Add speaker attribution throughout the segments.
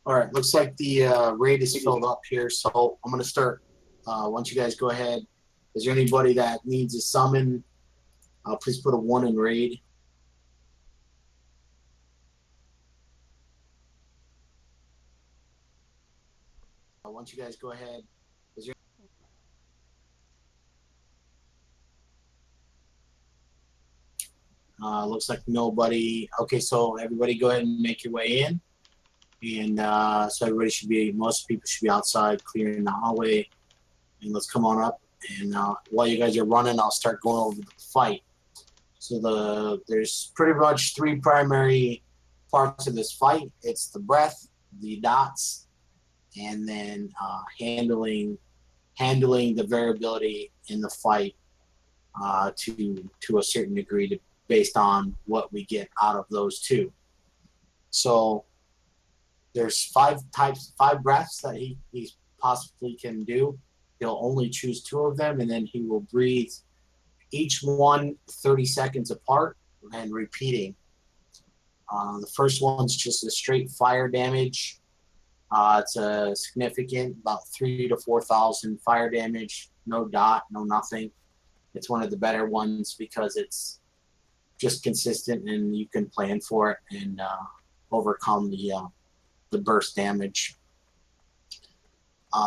Speaker 1: All right, looks like the raid is filled up here, so I'm going to start. Once you guys go ahead, is there anybody that needs a summon? Please put a 1 in raid. Once you guys go ahead, is there looks like nobody. Okay, so everybody go ahead and make your way in. And so everybody should be, most people should be outside clearing the hallway. And let's come on up. And while you guys are running, I'll start going over the fight. So there's pretty much 3 primary parts of this fight. It's the breath, the dots, and then handling the variability in the fight to a certain degree based on what we get out of those 2. So there's 5 breaths that he possibly can do. He'll only choose 2 of them, and then he will breathe each one 30 seconds apart and repeating. The first one's just a straight fire damage. It's a significant, about 3,000 to 4,000 fire damage. No dot, no nothing. It's one of the better ones because it's just consistent and you can plan for it and overcome the burst damage.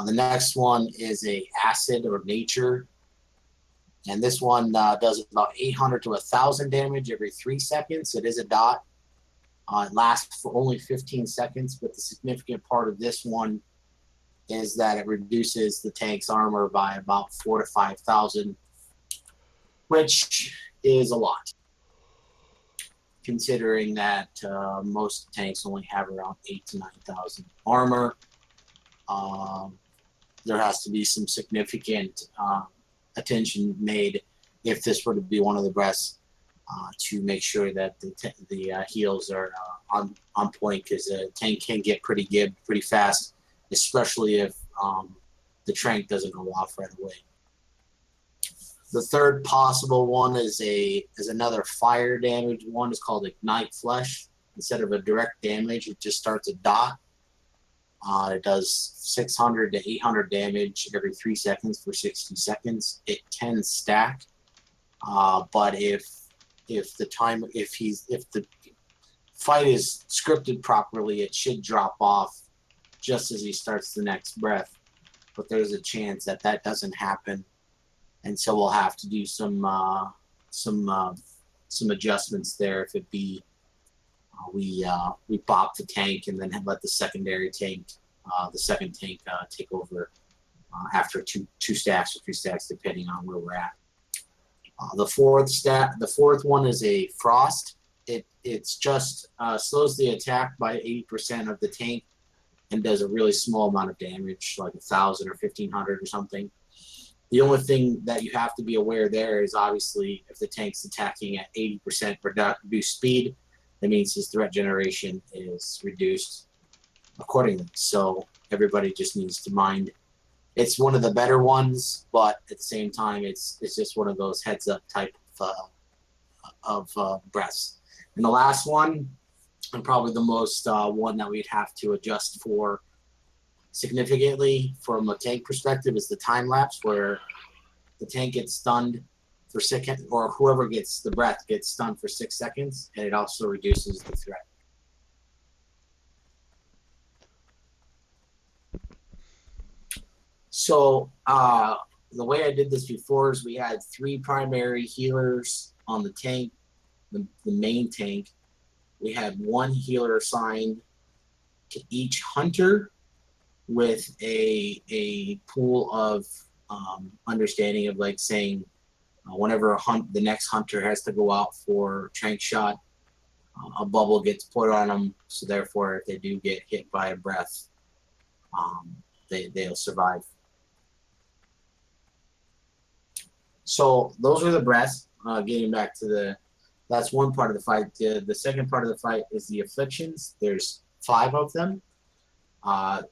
Speaker 1: The next one is a acid or nature, and this one does about 800 to 1,000 damage every 3 seconds. It is a dot. It lasts for only 15 seconds, but the significant part of this one is that it reduces the tank's armor by about 4,000 to 5,000, which is a lot, considering that most tanks only have around 8,000 to 9,000 armor. There has to be some significant attention made if this were to be one of the breaths to make sure that the heals are on point, because the tank can get pretty gibbed pretty fast, especially if the trank doesn't go off right away. The third possible one is another fire damage one. It's called Ignite Flesh. Instead of a direct damage, it just starts a dot. It does 600 to 800 damage every 3 seconds for 60 seconds. It can stack, but if the fight is scripted properly, it should drop off just as he starts the next breath. But there's a chance that that doesn't happen, and so we'll have to do some adjustments there. If it be we pop the tank and then let the secondary tank, the second tank, take over after two stacks or 3 stacks, depending on where we're at. The fourth one is a frost. It's just slows the attack by 80% of the tank and does a really small amount of damage, like 1,000 or 1,500 or something. The only thing that you have to be aware there is obviously if the tank's attacking at 80% reduced speed, that means his threat generation is reduced accordingly. So everybody just needs to mind. It's one of the better ones, but at the same time, it's just one of those heads up type of breaths. And the last one, and probably the most one that we'd have to adjust for significantly from a tank perspective, is the time lapse, where the tank gets stunned for second, or whoever gets the breath gets stunned for 6 seconds, and it also reduces the threat. So the way I did this before is we had 3 primary healers on the tank, the main tank. We had 1 healer assigned to each hunter with a pool of understanding of, like, saying whenever the next hunter has to go out for trank shot, a bubble gets put on them, so therefore if they do get hit by a breath, they'll survive. So those are the breaths. Getting back to that's one part of the fight. The second part of the fight is the afflictions. There's 5 of them.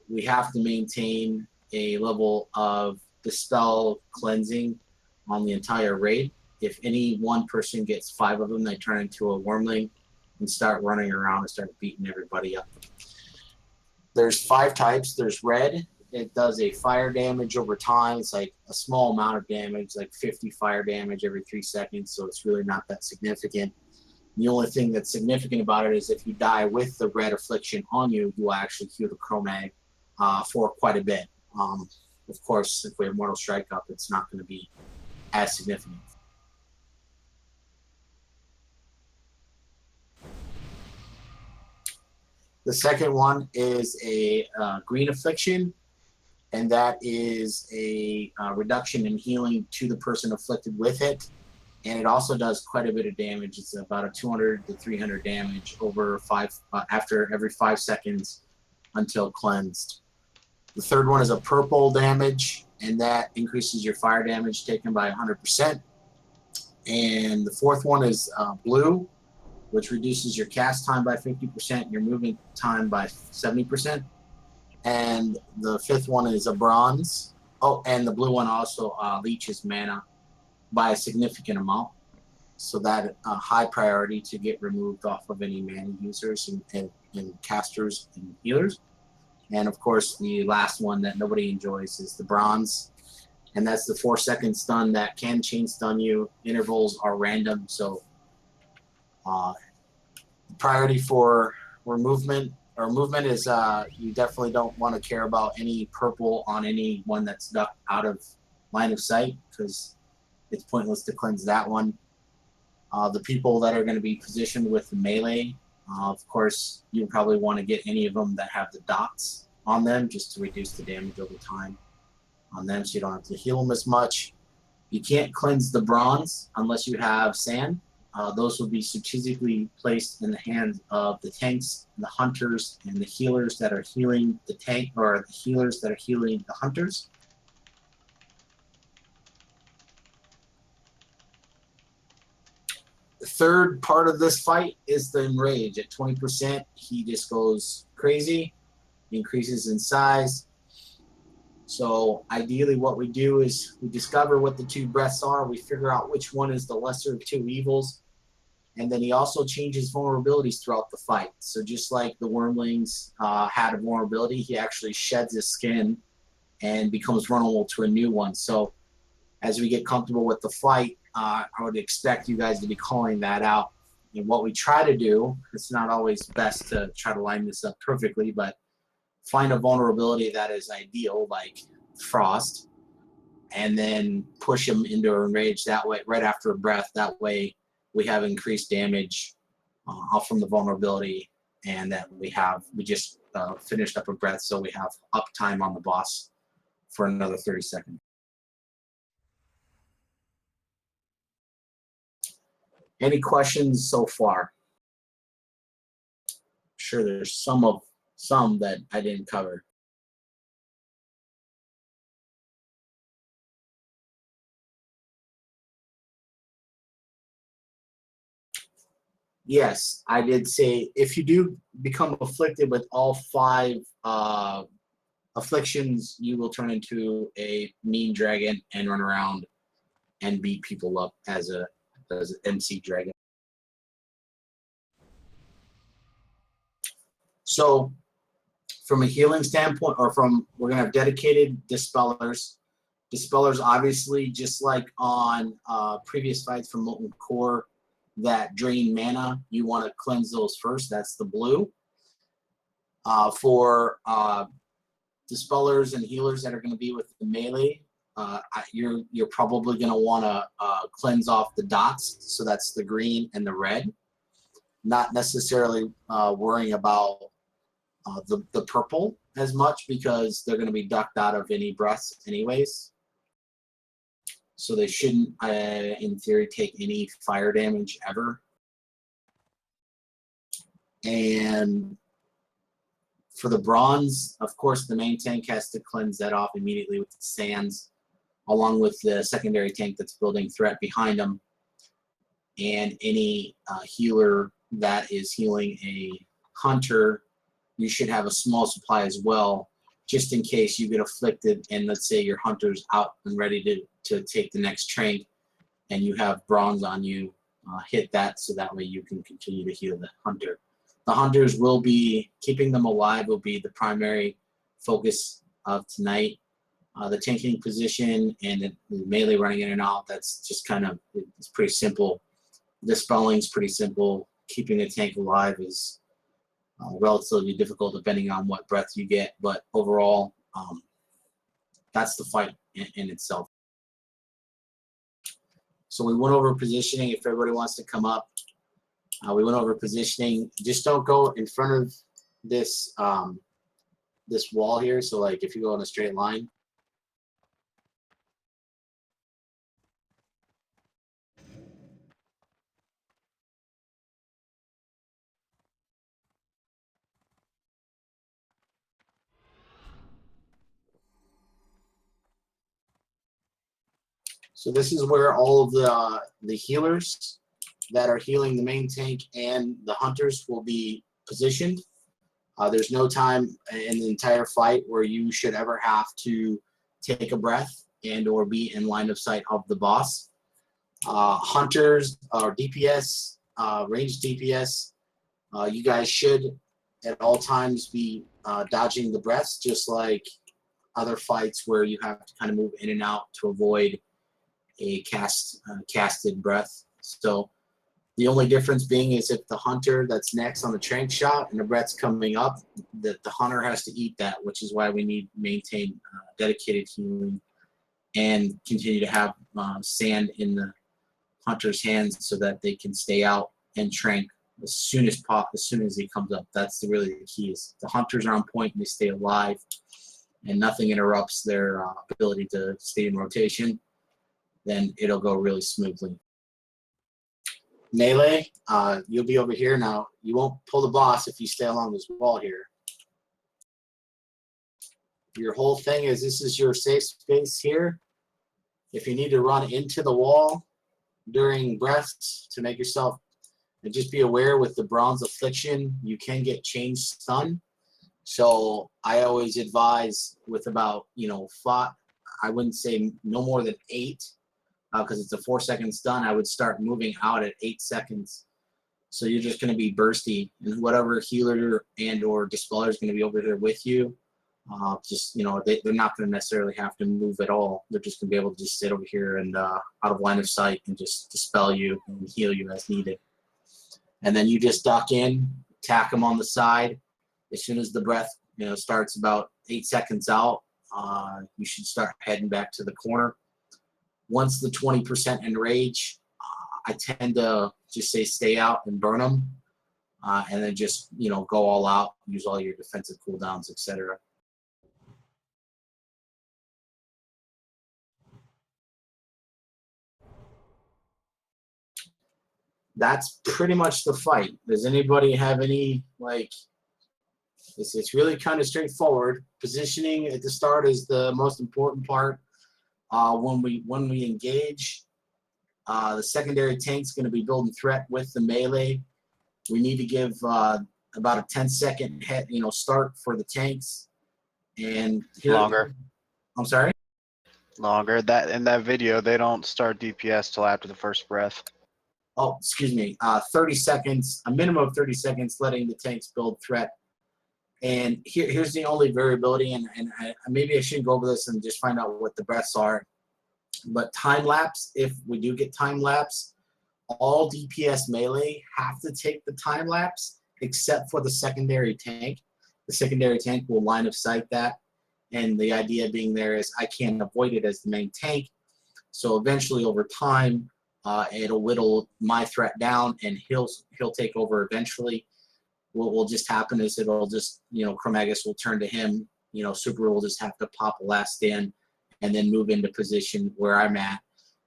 Speaker 1: We have to maintain a level of dispel cleansing on the entire raid. If any one person gets 5 of them, they turn into a wormling and start running around and start beating everybody up. There's 5 types. There's red. It does a fire damage over time. It's like a small amount of damage, like 50 fire damage every 3 seconds, so it's really not that significant. The only thing that's significant about it is if you die with the red affliction on you, you will actually heal the Chromag for quite a bit. Of course, if we have Mortal Strike up, it's not going to be as significant. The second one is a green affliction, and that is a reduction in healing to the person afflicted with it. And it also does quite a bit of damage. It's about a 200 to 300 damage over after every 5 seconds until cleansed. The third one is a purple damage, and that increases your fire damage taken by 100%. And the fourth one is blue, which reduces your cast time by 50%, your movement time by 70%. And the fifth one is a bronze. Oh, and the blue one also leeches mana by a significant amount. So that high priority to get removed off of any mana users and casters and healers. And of course, the last one that nobody enjoys is the bronze. And that's the 4-second stun that can chain stun you. Intervals are random, so priority for movement is you definitely don't want to care about any purple on anyone that's ducked out of line of sight, because it's pointless to cleanse that one. The people that are going to be positioned with the melee, of course, you probably want to get any of them that have the dots on them just to reduce the damage over time on them, so you don't have to heal them as much. You can't cleanse the bronze unless you have sand. Those will be strategically placed in the hands of the tanks, the hunters, and the healers that are healing the tank, or the healers that are healing the hunters. The third part of this fight is the enrage. At 20%, he just goes crazy, increases in size. So ideally what we do is we discover what the 2 breaths are, we figure out which one is the lesser of 2 evils, and then he also changes vulnerabilities throughout the fight. So just like the wormlings had a vulnerability, he actually sheds his skin and becomes vulnerable to a new one. So as we get comfortable with the fight, I would expect you guys to be calling that out. And what we try to do, it's not always best to try to line this up perfectly, but find a vulnerability that is ideal, like frost, and then push him into a enrage that way, right after a breath. That way we have increased damage off from the vulnerability, and that we just finished up a breath, so we have uptime on the boss for another 30 seconds. Any questions so far? I'm sure there's some that I didn't cover. Yes, I did say if you do become afflicted with all 5 afflictions, you will turn into a mean dragon and run around and beat people up as an MC dragon. So from a healing standpoint, or we're going to have dedicated dispellers. Dispellers, obviously, just like on previous fights from Molten Core that drain mana, you want to cleanse those first. That's the blue. For dispellers and healers that are going to be with the melee, you're probably going to want to cleanse off the dots. So that's the green and the red. Not necessarily worrying about the purple as much, because they're going to be ducked out of any breaths anyways. So they shouldn't, in theory, take any fire damage ever. And for the bronze, of course, the main tank has to cleanse that off immediately with the sands, along with the secondary tank that's building threat behind them. And any healer that is healing a hunter, you should have a small supply as well, just in case you get afflicted and let's say your hunter's out and ready to take the next trank and you have bronze on you, hit that so that way you can continue to heal the hunter. The hunters will be, keeping them alive will be the primary focus of tonight. The tanking position and the melee running in and out, that's just kind of, it's pretty simple. Dispelling is pretty simple. Keeping the tank alive is relatively difficult depending on what breath you get, but overall, that's the fight in itself. So we went over positioning. If everybody wants to come up, we went over positioning. Just don't go in front of this this wall here. So like if you go in a straight line. So this is where all of the healers that are healing the main tank and the hunters will be positioned. There's no time in the entire fight where you should ever have to take a breath and or be in line of sight of the boss. Hunters or DPS, ranged DPS, you guys should at all times be dodging the breaths, just like other fights where you have to kind of move in and out to avoid a casted breath. So the only difference being is if the hunter that's next on the trank shot and the breath's coming up, that the hunter has to eat that, which is why we need to maintain dedicated healing and continue to have sand in the hunter's hands so that they can stay out and trank as soon as he comes up. That's really the key. Is the hunters are on point and they stay alive, and nothing interrupts their ability to stay in rotation, then it'll go really smoothly. Melee, you'll be over here now. You won't pull the boss if you stay along this wall here. Your whole thing is this is your safe space here. If you need to run into the wall during breaths to make yourself, and just be aware with the bronze affliction, you can get chain stun. So I always advise with about, I wouldn't say no more than 8, because it's a 4-second stun. I would start moving out at 8 seconds. So you're just going to be bursty, and whatever healer and or dispeller is going to be over there with you, they're not going to necessarily have to move at all. They're just going to be able to just sit over here and out of line of sight and just dispel you and heal you as needed. And then you just duck in, tack them on the side. As soon as the breath starts about 8 seconds out, you should start heading back to the corner. Once the 20% enrage, I tend to just say stay out and burn them, and then just go all out, use all your defensive cooldowns, etc. That's pretty much the fight. Does anybody have any It's really kind of straightforward. Positioning at the start is the most important part. When we engage, the secondary tank's going to be building threat with the melee. We need to give about a 10-second start for the tanks. And
Speaker 2: Longer.
Speaker 1: I'm sorry.
Speaker 2: Longer. That in that video, they don't start DPS till after the first breath.
Speaker 1: Oh, excuse me. 30 seconds, a minimum of 30 seconds, letting the tanks build threat. And here's the only variability, and maybe I shouldn't go over this and just find out what the breaths are. But time lapse, if we do get time lapse, all DPS melee have to take the time lapse except for the secondary tank. The secondary tank will line of sight that, and the idea being there is I can't avoid it as the main tank. So eventually, over time, it'll whittle my threat down, and he'll take over eventually. What will just happen is it'll just, Chromaggus will turn to him. Super will just have to pop a last stand and then move into position where I'm at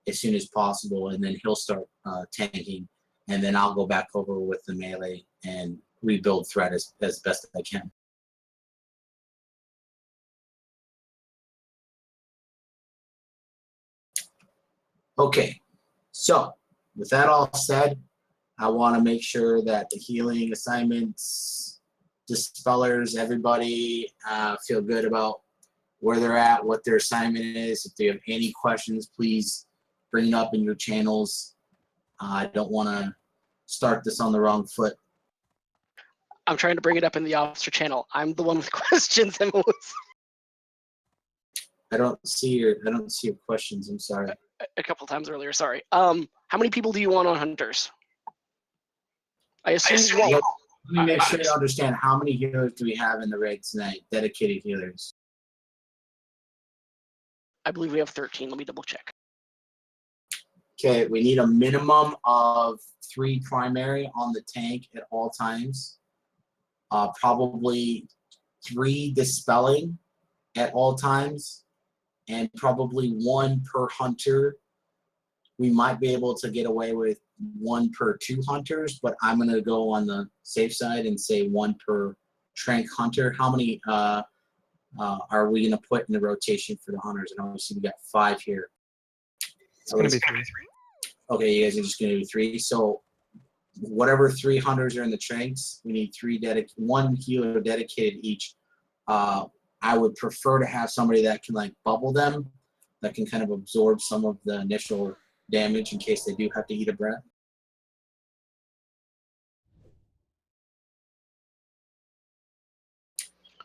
Speaker 1: as soon as possible, and then he'll start tanking, and then I'll go back over with the melee and rebuild threat as best as I can. Okay, so with that all said, I want to make sure that the healing assignments, dispellers, everybody feel good about where they're at, what their assignment is. If they have any questions, please bring it up in your channels. I don't want to start this on the wrong foot.
Speaker 3: I'm trying to bring it up in the officer channel. I'm the one with questions, Emma.
Speaker 1: I don't see your questions. I'm sorry.
Speaker 3: A couple times earlier. Sorry. How many people do you want on hunters? I assume you won't.
Speaker 1: Let me make sure you understand how many healers do we have in the raid tonight? Dedicated healers.
Speaker 3: I believe we have 13. Let me double check.
Speaker 1: Okay, we need a minimum of 3 primary on the tank at all times. Probably 3 dispelling at all times, and probably 1 per hunter. We might be able to get away with 1 per 2 hunters, but I'm going to go on the safe side and say 1 per trank hunter. How many are we going to put in the rotation for the hunters? And obviously we got 5 here.
Speaker 4: It's going to be 3.
Speaker 1: Okay, you guys are just going to do 3. So whatever 3 hunters are in the tranks, we need 1 healer dedicated each. I would prefer to have somebody that can like bubble them, that can kind of absorb some of the initial damage in case they do have to eat a breath.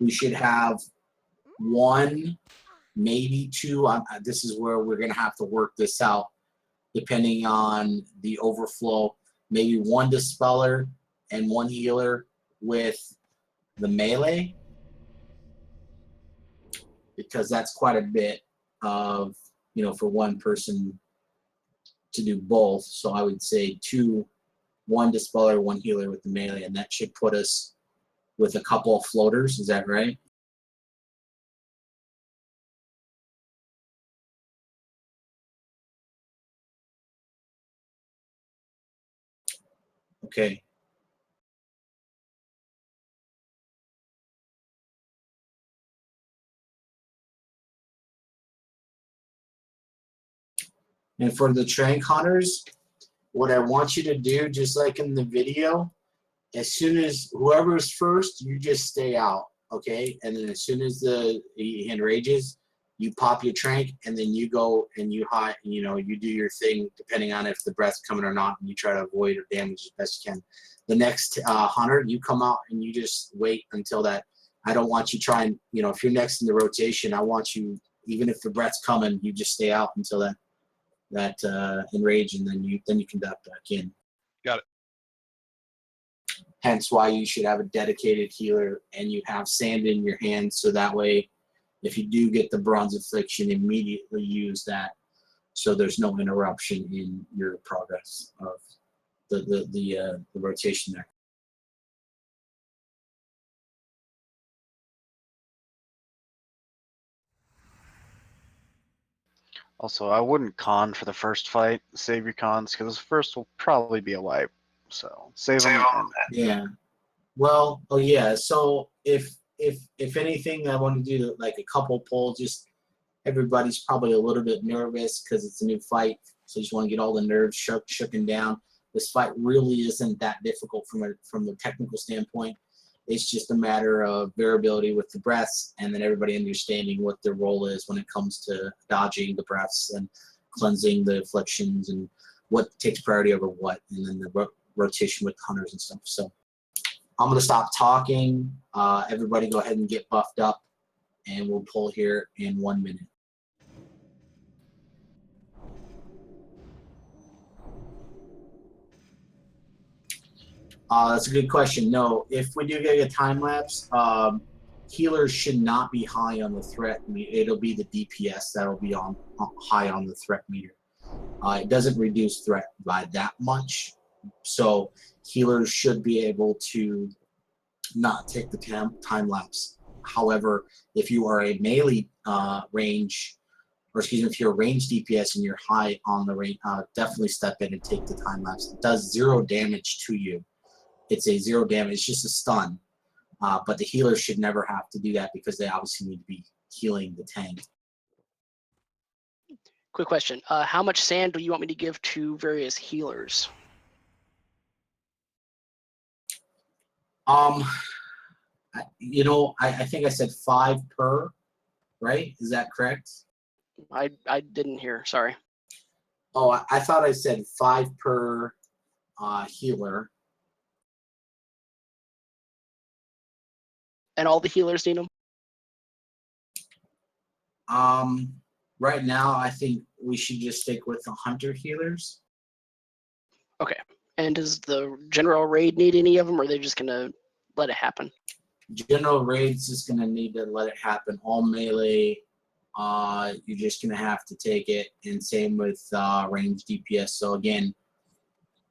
Speaker 1: We should have 1, maybe 2. This is where we're going to have to work this out depending on the overflow. Maybe 1 dispeller and 1 healer with the melee, because that's quite a bit of, for 1 person to do both. So I would say 2, 1 dispeller, 1 healer with the melee, and that should put us with a couple of floaters. Is that right? Okay. And for the trank hunters, what I want you to do, just like in the video, as soon as whoever's first, you just stay out, okay? And then as soon as the hand rages, you pop your trank, and then you go and you hide, you do your thing depending on if the breath's coming or not, and you try to avoid or damage as best you can. The next hunter, you come out and you just wait until that. I don't want you trying, if you're next in the rotation, I want you, even if the breath's coming, you just stay out until that enrage, and then you can duck back in.
Speaker 4: Got it.
Speaker 1: Hence why you should have a dedicated healer and you have sand in your hands, so that way if you do get the bronze affliction, immediately use that so there's no interruption in your progress of the rotation there.
Speaker 2: Also, I wouldn't con for the first fight. Save your cons, because first will probably be a wipe. So save them.
Speaker 1: Yeah. Well, oh yeah. So if anything, I want to do like a couple polls. Just everybody's probably a little bit nervous because it's a new fight, so you just want to get all the nerves shooken down. This fight really isn't that difficult from the technical standpoint. It's just a matter of variability with the breaths, and then everybody understanding what their role is when it comes to dodging the breaths and cleansing the afflictions and what takes priority over what, and then the rotation with hunters and stuff. So I'm going to stop talking. Everybody go ahead and get buffed up, and we'll pull here in 1 minute. That's a good question. No, if we do get a time lapse, healers should not be high on the threat meter. It'll be the DPS that'll be on high on the threat meter. It doesn't reduce threat by that much, so healers should be able to not take the time lapse. However, if you are a melee range, or excuse me, if you're a range DPS and you're high on the range, definitely step in and take the time lapse. It does 0 damage to you. It's a 0 damage. It's just a stun. But the healers should never have to do that because they obviously need to be healing the tank.
Speaker 3: Quick question. How much sand do you want me to give to various healers?
Speaker 1: I think I said 5 per, right? Is that correct?
Speaker 3: I didn't hear. Sorry.
Speaker 1: Oh, I thought I said 5 per healer.
Speaker 3: And all the healers need them?
Speaker 1: Right now, I think we should just stick with the hunter healers.
Speaker 3: Okay. And does the general raid need any of them, or are they just gonna let it happen?
Speaker 1: General raid's just gonna need to let it happen. All melee, you're just gonna have to take it, and same with range DPS. So again,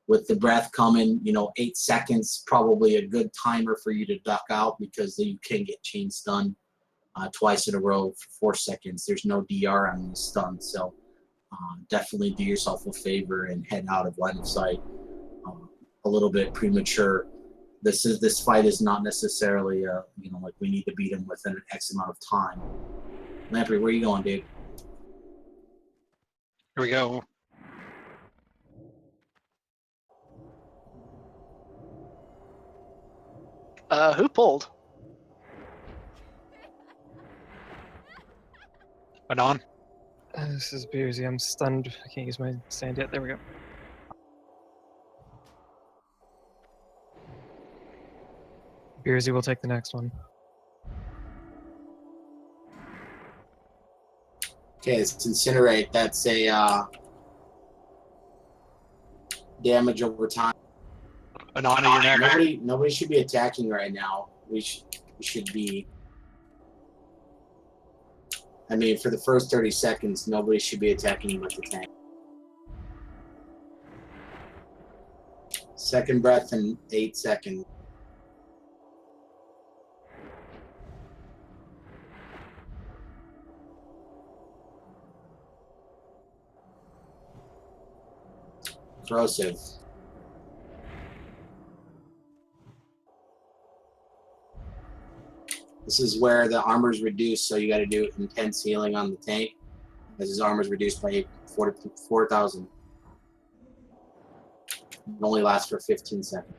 Speaker 1: with the breath coming, 8 seconds probably a good timer for you to duck out because you can get chain stun twice in a row for 4 seconds. There's no DR on the stun, so definitely do yourself a favor and head out of line of sight. A little bit premature. This fight is not necessarily like we need to beat him within an X amount of time. Lamprey, where you going, dude?
Speaker 4: Here we go.
Speaker 3: Who pulled?
Speaker 4: Anon.
Speaker 5: This is Beersy. I'm stunned. I can't use my stand yet. There we go. Beersy will take the next one.
Speaker 1: Okay, it's incinerate. That's a damage over time.
Speaker 4: Anon, you're next.
Speaker 1: Nobody should be attacking right now. We should be. I mean, for the first 30 seconds, nobody should be attacking with the tank. Second breath in 8 seconds. Corrosive. This is where the armor is reduced, so you got to do intense healing on the tank, as his armor is reduced by 4,000. It only lasts for 15 seconds.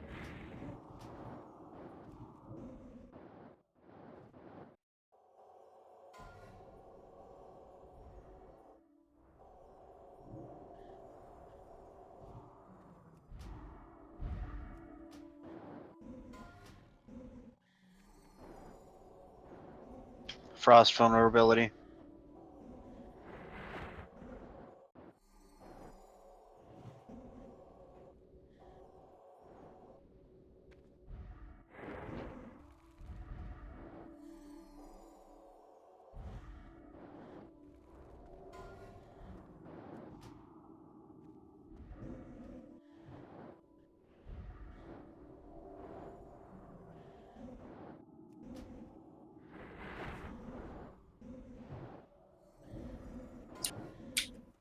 Speaker 2: Frost vulnerability.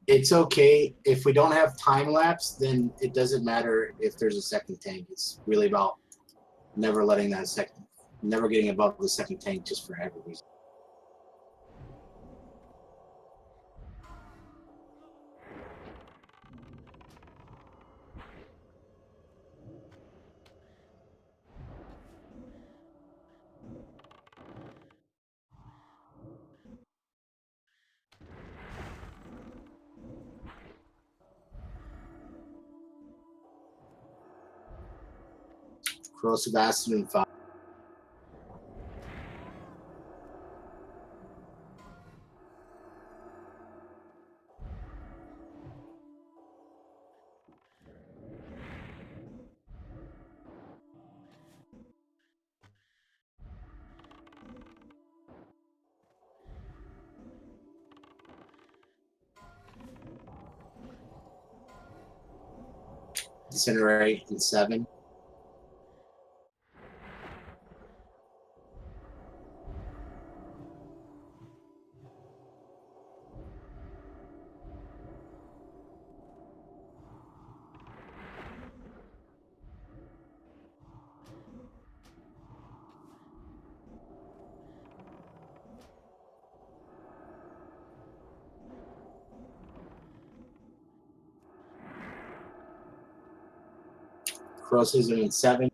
Speaker 1: It's okay if we don't have time lapse. Then it doesn't matter if there's a second tank. It's really about never getting above the second tank just for every reason. Corrosive acid and fire. Incinerate in 7. Corrosive in 7.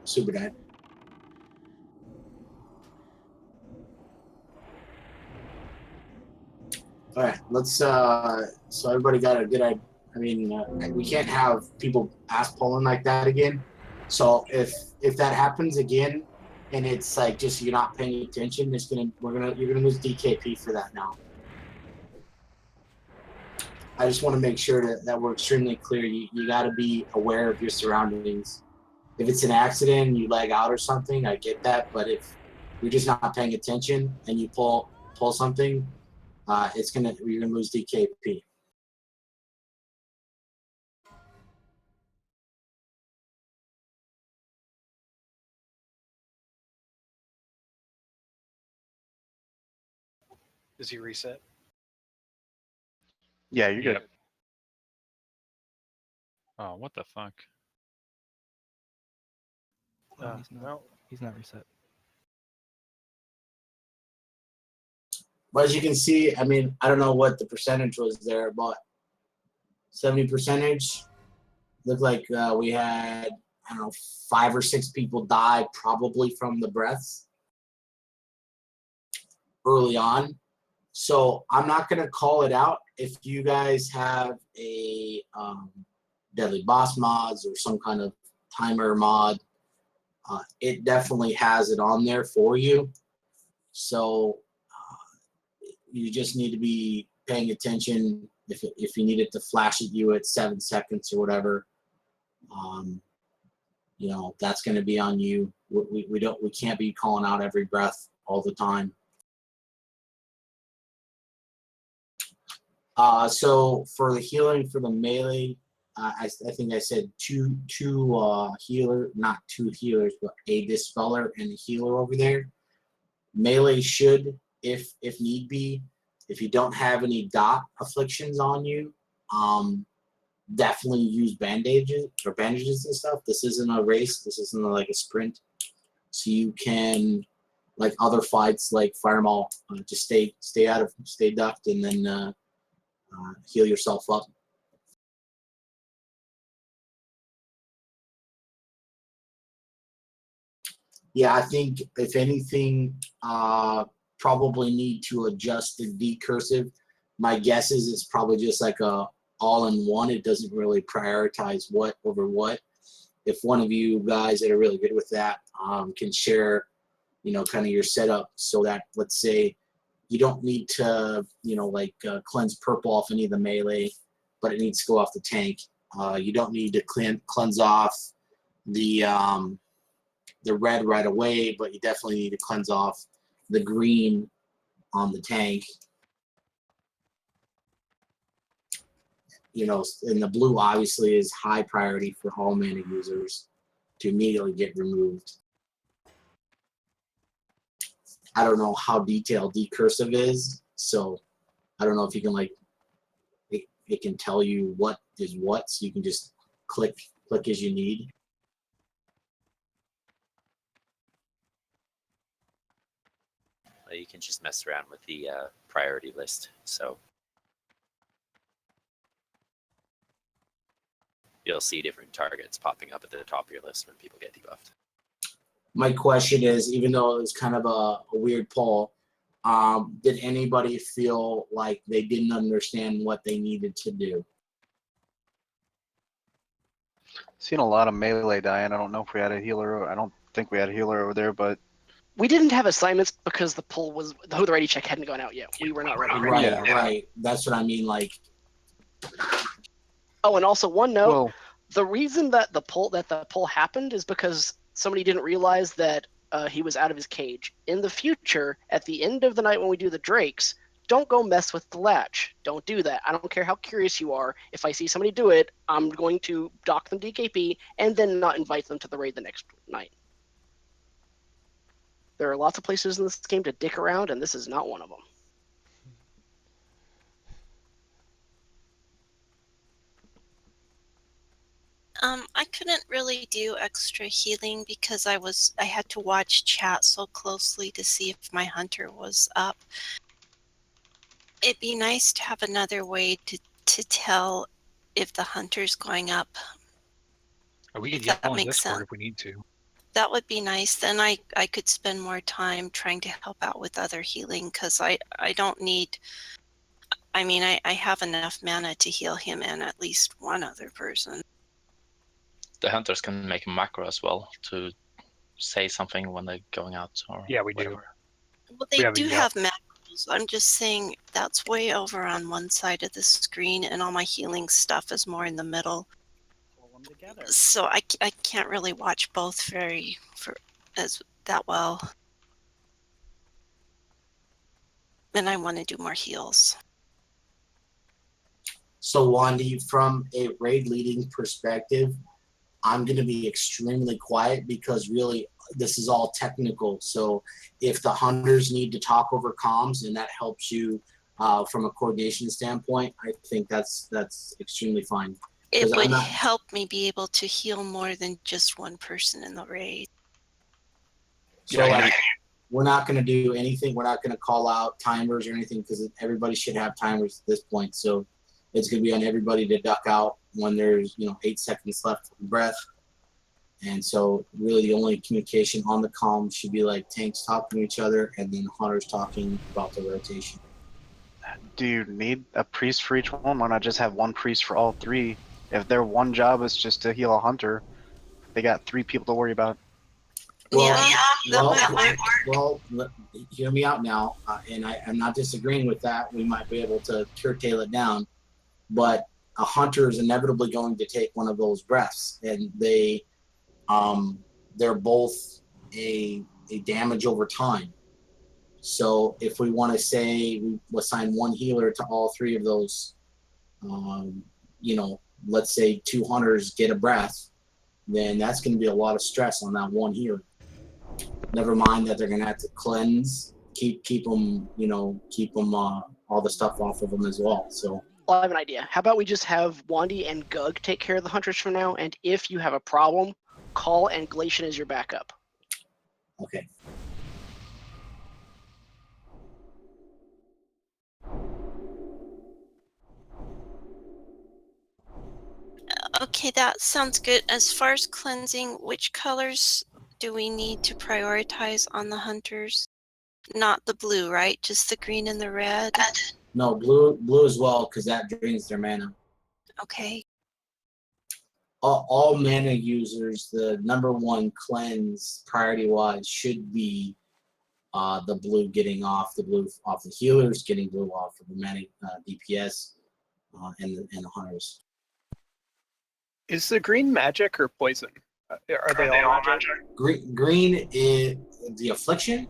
Speaker 1: super dead. All right, let's. So everybody got a good idea. I mean, we can't have people ass pulling like that again. So if that happens again, and it's like just you're not paying attention, you're gonna lose DKP for that now. I just want to make sure that we're extremely clear. You got to be aware of your surroundings. If it's an accident, you leg out or something, I get that. But if you're just not paying attention and you pull something, you're gonna lose DKP.
Speaker 5: Does he reset?
Speaker 2: Yeah, you're good.
Speaker 4: Yep. Oh, what the fuck?
Speaker 5: No, he's not reset.
Speaker 1: But as you can see, I mean, I don't know what the percentage was there, but 70%. Looked like we had, I don't know, 5 or 6 people die probably from the breaths early on. So I'm not going to call it out. If you guys have a deadly boss mods or some kind of timer mod, it definitely has it on there for you. So you just need to be paying attention. If you need it to flash at you at 7 seconds or whatever, you know, that's going to be on you. We can't be calling out every breath all the time. So for the healing for the melee, I think I said two healer, not 2 healers, but a dispeller and a healer over there. Melee should, if need be, if you don't have any dot afflictions on you, definitely use bandages and stuff. This isn't a race. This isn't like a sprint. So you can, like other fights, like Fireball, just stay ducked, and then heal yourself up. Yeah, I think if anything, probably need to adjust the decursive. My guess is it's probably just like a all-in-one. It doesn't really prioritize what over what. If one of you guys that are really good with that can share, you know, kind of your setup, so that, let's say, you don't need to, you know, like cleanse purple off any of the melee, but it needs to go off the tank. You don't need to cleanse off the red right away, but you definitely need to cleanse off the green on the tank. You know, and the blue obviously is high priority for all mana users to immediately get removed. I don't know how detailed decursive is, so I don't know if you can, like, it can tell you what is what, so you can just click as you need.
Speaker 6: You can just mess around with the priority list. So you'll see different targets popping up at the top of your list when people get debuffed.
Speaker 1: My question is, even though it was kind of a weird poll, did anybody feel like they didn't understand what they needed to do?
Speaker 2: Seen a lot of melee dying. I don't know if we had a healer. I don't think we had a healer over there, but
Speaker 3: We didn't have assignments because the ready check hadn't gone out yet. We were not ready.
Speaker 1: Right,
Speaker 2: Yeah.
Speaker 1: right. That's what I mean. Like,
Speaker 3: Oh, and also one note:
Speaker 2: well,
Speaker 3: the reason that the pull happened is because somebody didn't realize that he was out of his cage. In the future, at the end of the night when we do the drakes, don't go mess with the latch. Don't do that. I don't care how curious you are. If I see somebody do it, I'm going to dock them DKP and then not invite them to the raid the next night. There are lots of places in this game to dick around, and this is not one of them.
Speaker 7: I couldn't really do extra healing because I had to watch chat so closely to see if my hunter was up. It'd be nice to have another way to tell if the hunter's going up.
Speaker 4: Or we can
Speaker 7: If
Speaker 4: yell
Speaker 7: that
Speaker 4: on
Speaker 7: makes
Speaker 4: Discord
Speaker 7: sense.
Speaker 4: if we need to.
Speaker 7: That would be nice. Then I could spend more time trying to help out with other healing, because I don't need. I mean, I have enough mana to heal him and at least one other person.
Speaker 8: The hunters can make a macro as well to say something when they're going out or
Speaker 4: Yeah, we do.
Speaker 8: whatever.
Speaker 7: Well, they
Speaker 4: We have a
Speaker 7: do
Speaker 4: yell.
Speaker 7: have macros. I'm just saying that's way over on one side of the screen, and all my healing stuff is more in the middle.
Speaker 9: Pull them together.
Speaker 7: So I can't really watch both as that well. And I want to do more heals.
Speaker 1: So Wandy, from a raid leading perspective, I'm going to be extremely quiet because really this is all technical. So if the hunters need to talk over comms and that helps you from a coordination standpoint, I think that's extremely fine.
Speaker 7: It would help me be able to heal more than just one person in the raid.
Speaker 1: So we're not going to do anything. We're not going to call out timers or anything because everybody should have timers at this point. So it's going to be on everybody to duck out when there's 8 seconds left of breath. And so really the only communication on the comm should be like tanks talking to each other and then hunters talking about the rotation.
Speaker 2: Do you need a priest for each one? Why not just have one priest for all 3? If their one job is just to heal a hunter, they got 3 people to worry about.
Speaker 1: That might work. Well, hear me out now, and I'm not disagreeing with that. We might be able to curtail it down, but a hunter is inevitably going to take one of those breaths, and they're both a damage over time. So if we want to say we assign one healer to all 3 of those, let's say 2 hunters get a breath, then that's going to be a lot of stress on that one healer. Never mind that they're going to have to cleanse, keep them all the stuff off of them as well. So.
Speaker 3: Well, I have an idea. How about we just have Wandy and Gug take care of the hunters for now, and if you have a problem, call and Glacian as your backup.
Speaker 1: Okay.
Speaker 7: Okay, that sounds good. As far as cleansing, which colors do we need to prioritize on the hunters? Not the blue, right? Just the green and the red?
Speaker 1: No, blue as well, because that drains their mana.
Speaker 7: Okay.
Speaker 1: All mana users, the number 1 cleanse priority-wise should be the blue getting off the healers, getting blue off of the mana DPS and the hunters.
Speaker 5: Is the green magic or poison? Are they all magic?
Speaker 1: Green is the affliction.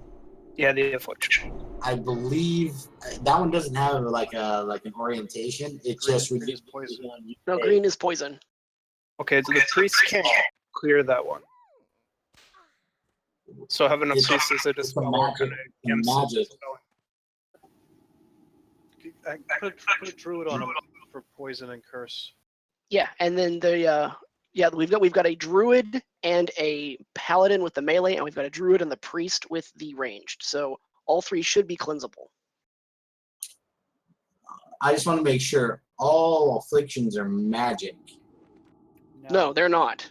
Speaker 5: Yeah, the affliction.
Speaker 1: I believe that one doesn't have like an orientation. It just reduces
Speaker 5: poison.
Speaker 3: No, green is poison.
Speaker 5: Okay, so the priest can't clear that one. So having a priest is a dispel kind of
Speaker 1: magic.
Speaker 9: I put a druid on him for poison and curse.
Speaker 3: Yeah, and then we've got a druid and a paladin with the melee, and we've got a druid and the priest with the ranged. So all 3 should be cleansable.
Speaker 1: I just want to make sure all afflictions are magic.
Speaker 3: No, they're not.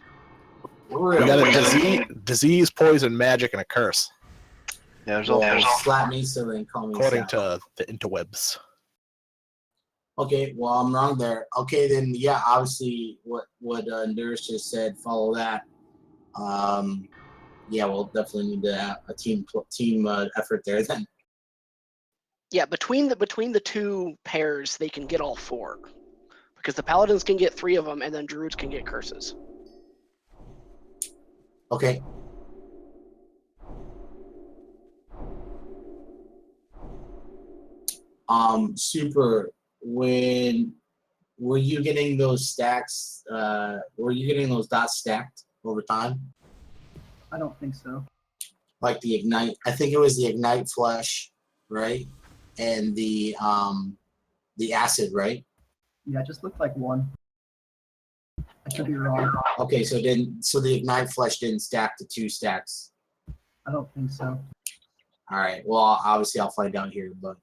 Speaker 1: Really?
Speaker 10: We got a disease, poison, magic, and a curse.
Speaker 2: Yeah, there's all
Speaker 1: slap me so they can call me.
Speaker 10: According to the interwebs.
Speaker 1: Okay, well I'm wrong there. Okay, then yeah, obviously what Endurus just said, follow that. Yeah, we'll definitely need to have a team effort there then.
Speaker 3: Yeah, between the 2 pairs, they can get all 4, because the paladins can get 3 of them, and then druids can get curses.
Speaker 1: Okay. Super. When were you getting those stacks? Were you getting those dots stacked over time?
Speaker 11: I don't think so.
Speaker 1: Like the ignite, I think it was the ignite flesh, right? And the acid, right?
Speaker 11: Yeah, it just looked like one. I could be wrong.
Speaker 1: Okay, so the ignite flesh didn't stack to 2 stacks.
Speaker 11: I don't think so.
Speaker 1: All right. Well, obviously I'll find out here, but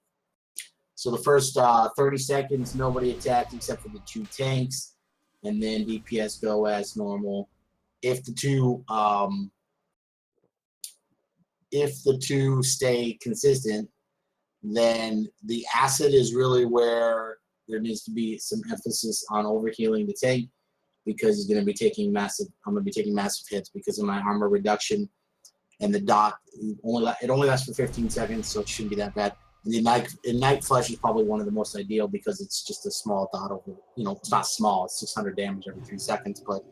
Speaker 1: so the first 30 seconds nobody attacked except for the 2 tanks, and then DPS go as normal. If the 2 if the two stay consistent, then the acid is really where there needs to be some emphasis on overhealing the tank, because he's going to be taking massive. I'm going to be taking massive hits because of my armor reduction, and the dot it only lasts for 15 seconds, so it shouldn't be that bad. And the Ignite Flush is probably one of the most ideal because it's just a small dot over. It's not small. It's 600 damage every 3 seconds, but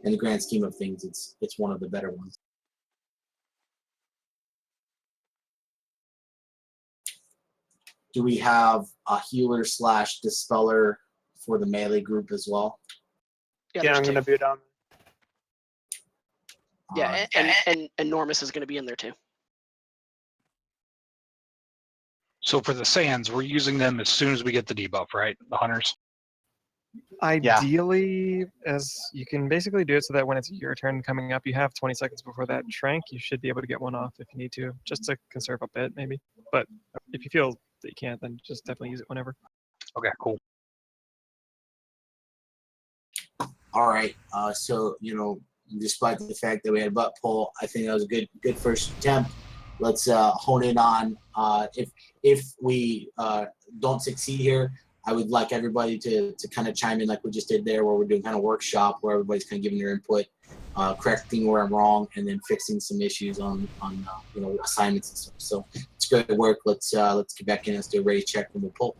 Speaker 1: in the grand scheme of things, it's one of the better ones. Do we have a healer / dispeller for the melee group as well?
Speaker 5: Yeah, I'm going to boot on.
Speaker 3: Yeah, and Enormous is going to be in there too.
Speaker 4: So for the sands, we're using them as soon as we get the debuff, right? The hunters.
Speaker 12: Ideally, as you can basically do it so that when it's your turn coming up, you have 20 seconds before that trank. You should be able to get one off if you need to, just to conserve a bit, maybe. But if you feel that you can't, then just definitely use it whenever.
Speaker 4: Okay, cool.
Speaker 1: All right. So despite the fact that we had a butt pull, I think that was a good first attempt. Let's hone in on if we don't succeed here. I would like everybody to kind of chime in like we just did there, where we're doing kind of workshop where everybody's kind of giving their input, correcting where I'm wrong, and then fixing some issues on assignments and stuff. So it's good work. Let's get back in. Let's do a ready check and we'll pull.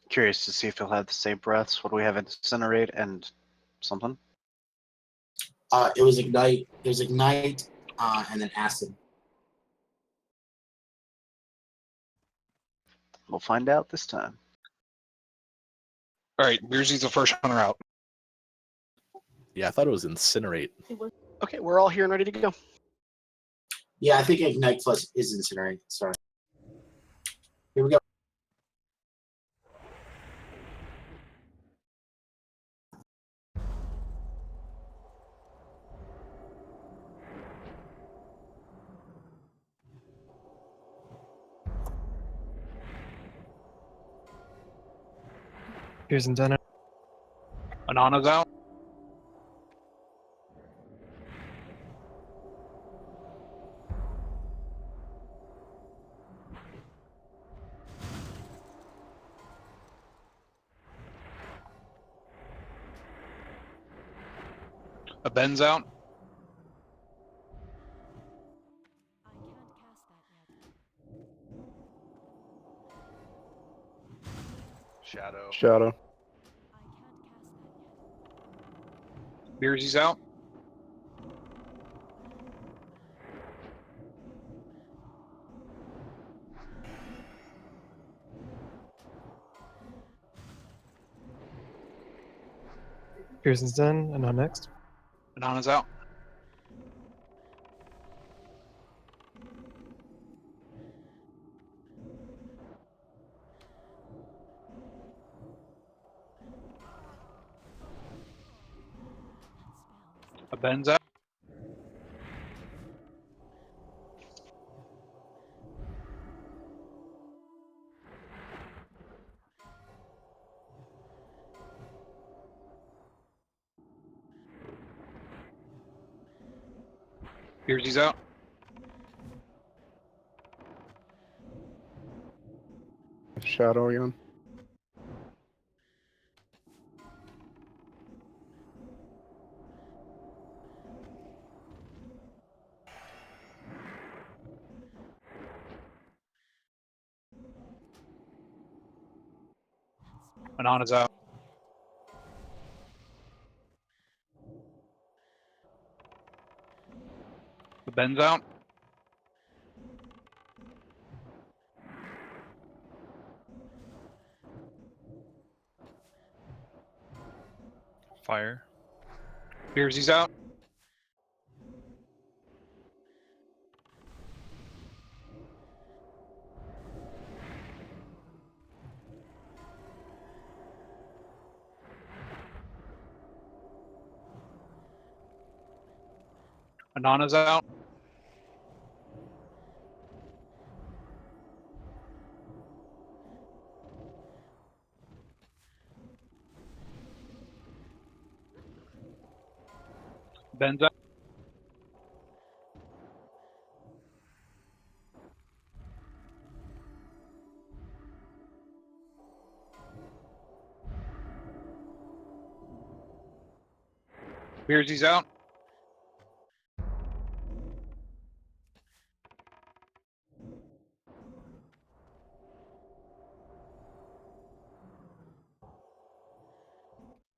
Speaker 2: Curious to see if he'll have the same breaths. What do we have? Incinerate and something?
Speaker 1: It was Ignite. It was Ignite and then Acid.
Speaker 2: We'll find out this time.
Speaker 4: All right, Beersy's the first hunter out.
Speaker 10: Yeah, I thought it was Incinerate.
Speaker 3: Okay, we're all here and ready to go.
Speaker 1: Yeah, I think Ignite Plus is Incinerate. Sorry. Here we go.
Speaker 12: Here's and done it.
Speaker 4: Anana's out. A Ben's out.
Speaker 10: Shadow.
Speaker 4: Beersy's out.
Speaker 12: Pearson's done, and on next.
Speaker 4: Anana's out. A Ben's out. Beersy's out.
Speaker 10: Shadow again.
Speaker 4: Anana's out. The Ben's out.
Speaker 12: Fire.
Speaker 4: Beersy's out. Anana's out. Ben's out. Beardsy's out.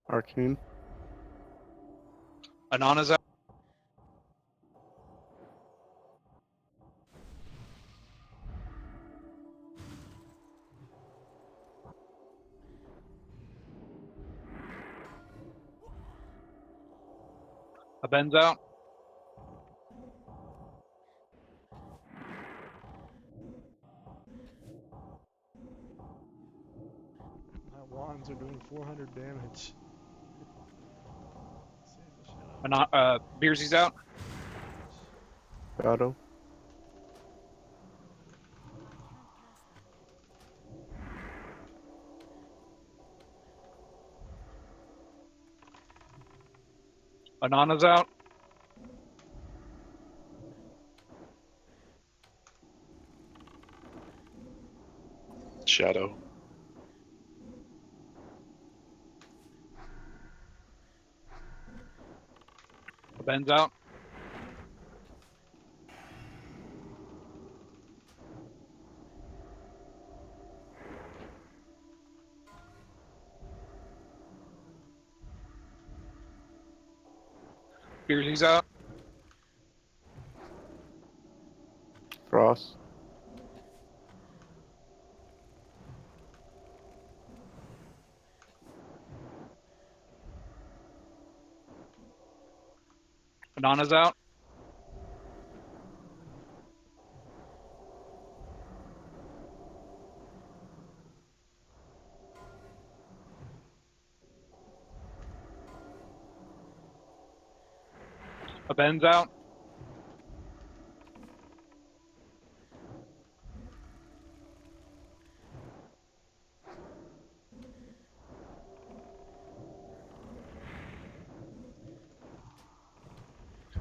Speaker 10: Arcane.
Speaker 4: Anana's out. Ben's out.
Speaker 13: My wands are doing 400 damage.
Speaker 4: Beardsy's out.
Speaker 10: Shadow.
Speaker 4: Anana's out.
Speaker 8: Shadow.
Speaker 4: Ben's out. Beardsy's out.
Speaker 10: Frost.
Speaker 4: Anana's out. Ben's out.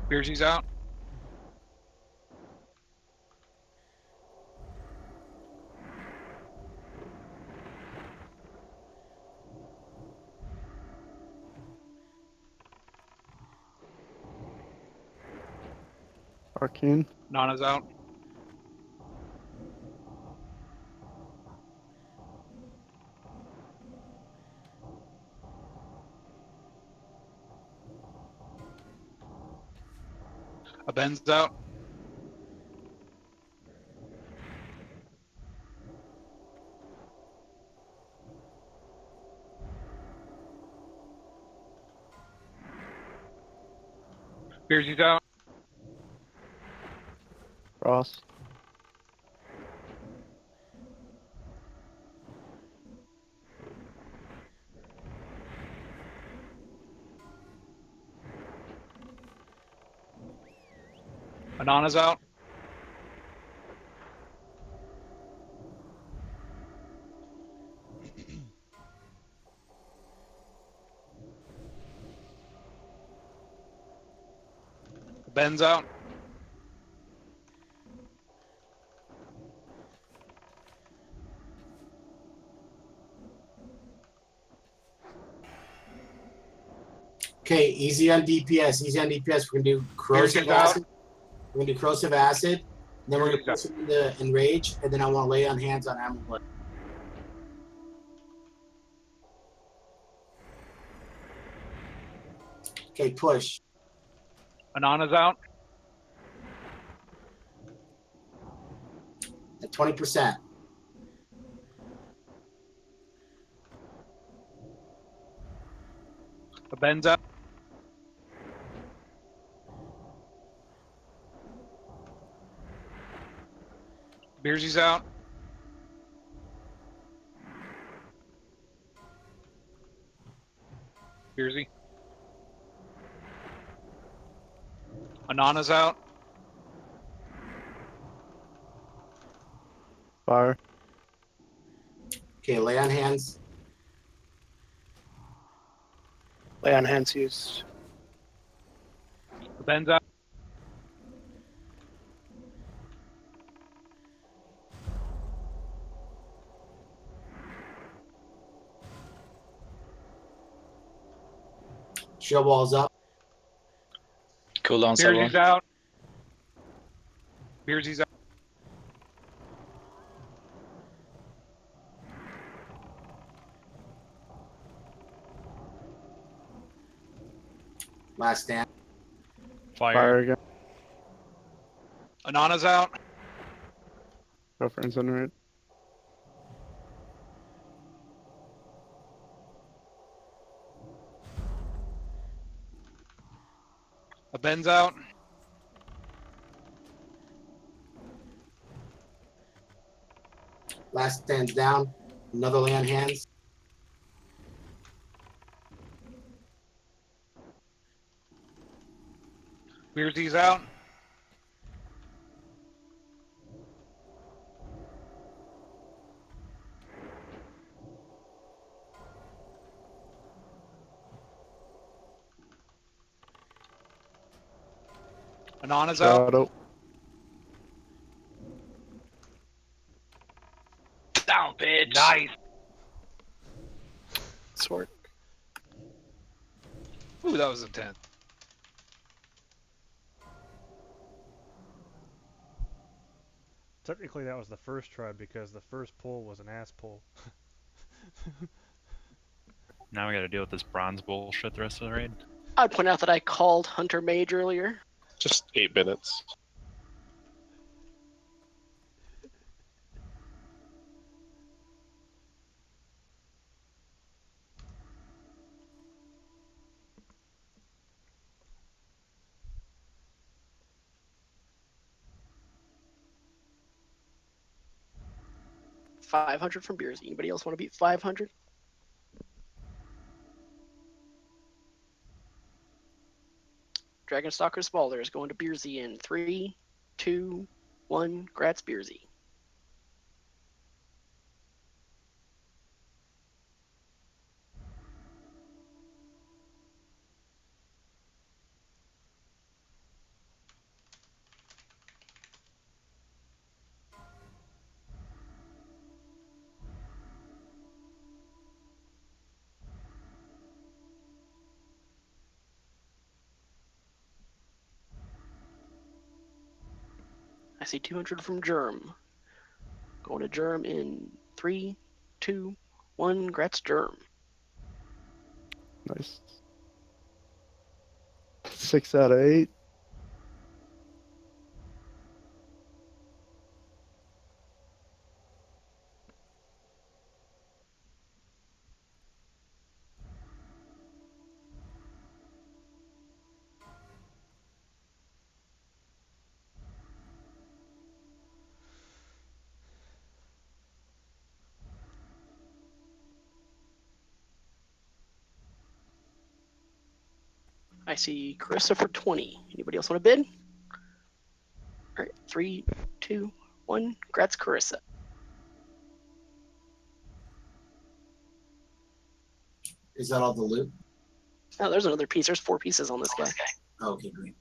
Speaker 4: Beardsy's out.
Speaker 10: Arcane.
Speaker 4: Nana's out. Ben's out. Beardsy's out.
Speaker 10: Frost.
Speaker 4: Anana's out. Ben's out.
Speaker 1: Okay, easy on DPS. Easy on DPS. We're gonna do corrosive
Speaker 4: Beardsy's out.
Speaker 1: acid. We're gonna do corrosive acid. And then we're gonna push him into enrage, and then I want to lay on hands on Amulet. Okay, push.
Speaker 4: Anana's out.
Speaker 1: At 20%.
Speaker 4: Ben's out. Beardsy's out. Beardsy. Anana's out.
Speaker 10: Fire.
Speaker 1: Okay, lay on hands.
Speaker 5: Lay on hands used.
Speaker 4: Ben's out.
Speaker 1: Shield wall's up.
Speaker 8: Cooldowns,
Speaker 4: Bearsy's
Speaker 8: everyone.
Speaker 4: out. Bearsy's out.
Speaker 1: Last stand.
Speaker 10: Fire again.
Speaker 4: Anana's out.
Speaker 10: Go for incinerate.
Speaker 4: A Ben's out.
Speaker 1: Last stand's down. Another land hands.
Speaker 4: Bearsy's out. Anana's out.
Speaker 10: Shadow.
Speaker 8: Down, bitch.
Speaker 4: Nice.
Speaker 5: Sword.
Speaker 4: Ooh, that was intense.
Speaker 13: Technically, that was the first try because the first pull was an ass pull.
Speaker 14: Now we gotta deal with this bronze bullshit the rest of the raid.
Speaker 3: I'd point out that I called Hunter Mage earlier.
Speaker 15: Just 8 minutes.
Speaker 3: $500 from Beers. Anybody else want to beat 500? Dragonstalker's Balder is going to Beersy in 3, 2, 1. Grats Beersy. I see 200 from Germ. Going to Germ in 3, 2, 1. Grats Germ.
Speaker 10: Nice. 6 out of 8.
Speaker 3: I see Carissa for 20. Anybody else want to bid? All right, 3, 2, 1. Grats Carissa.
Speaker 1: Is that all the loot?
Speaker 3: Oh, there's another piece. There's 4 pieces on this guy.
Speaker 1: Okay, great.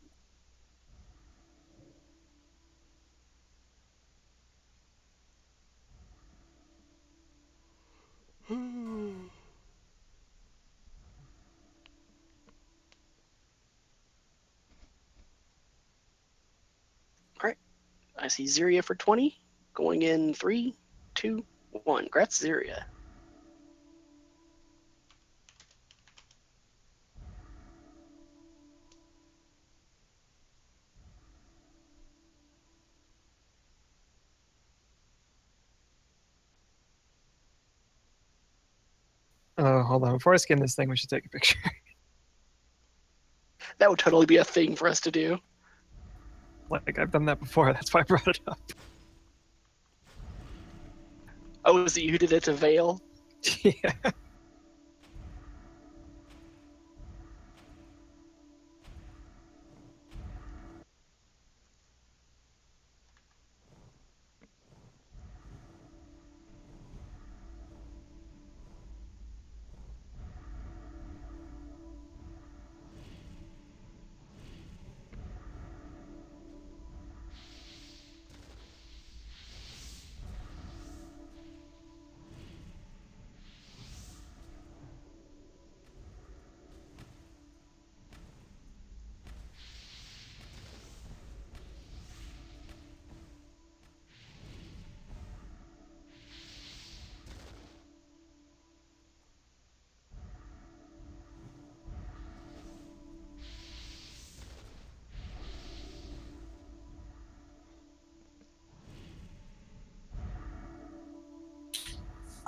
Speaker 3: All right, I see Ziria for 20. Going in 3, 2, 1. Grats Ziria.
Speaker 12: Oh, hold on. Before I skin this thing, we should take a picture.
Speaker 3: That would totally be a thing for us to do.
Speaker 12: Like, I've done that before. That's why I brought it up.
Speaker 3: Oh, is it you who did it to Vale?
Speaker 12: Yeah.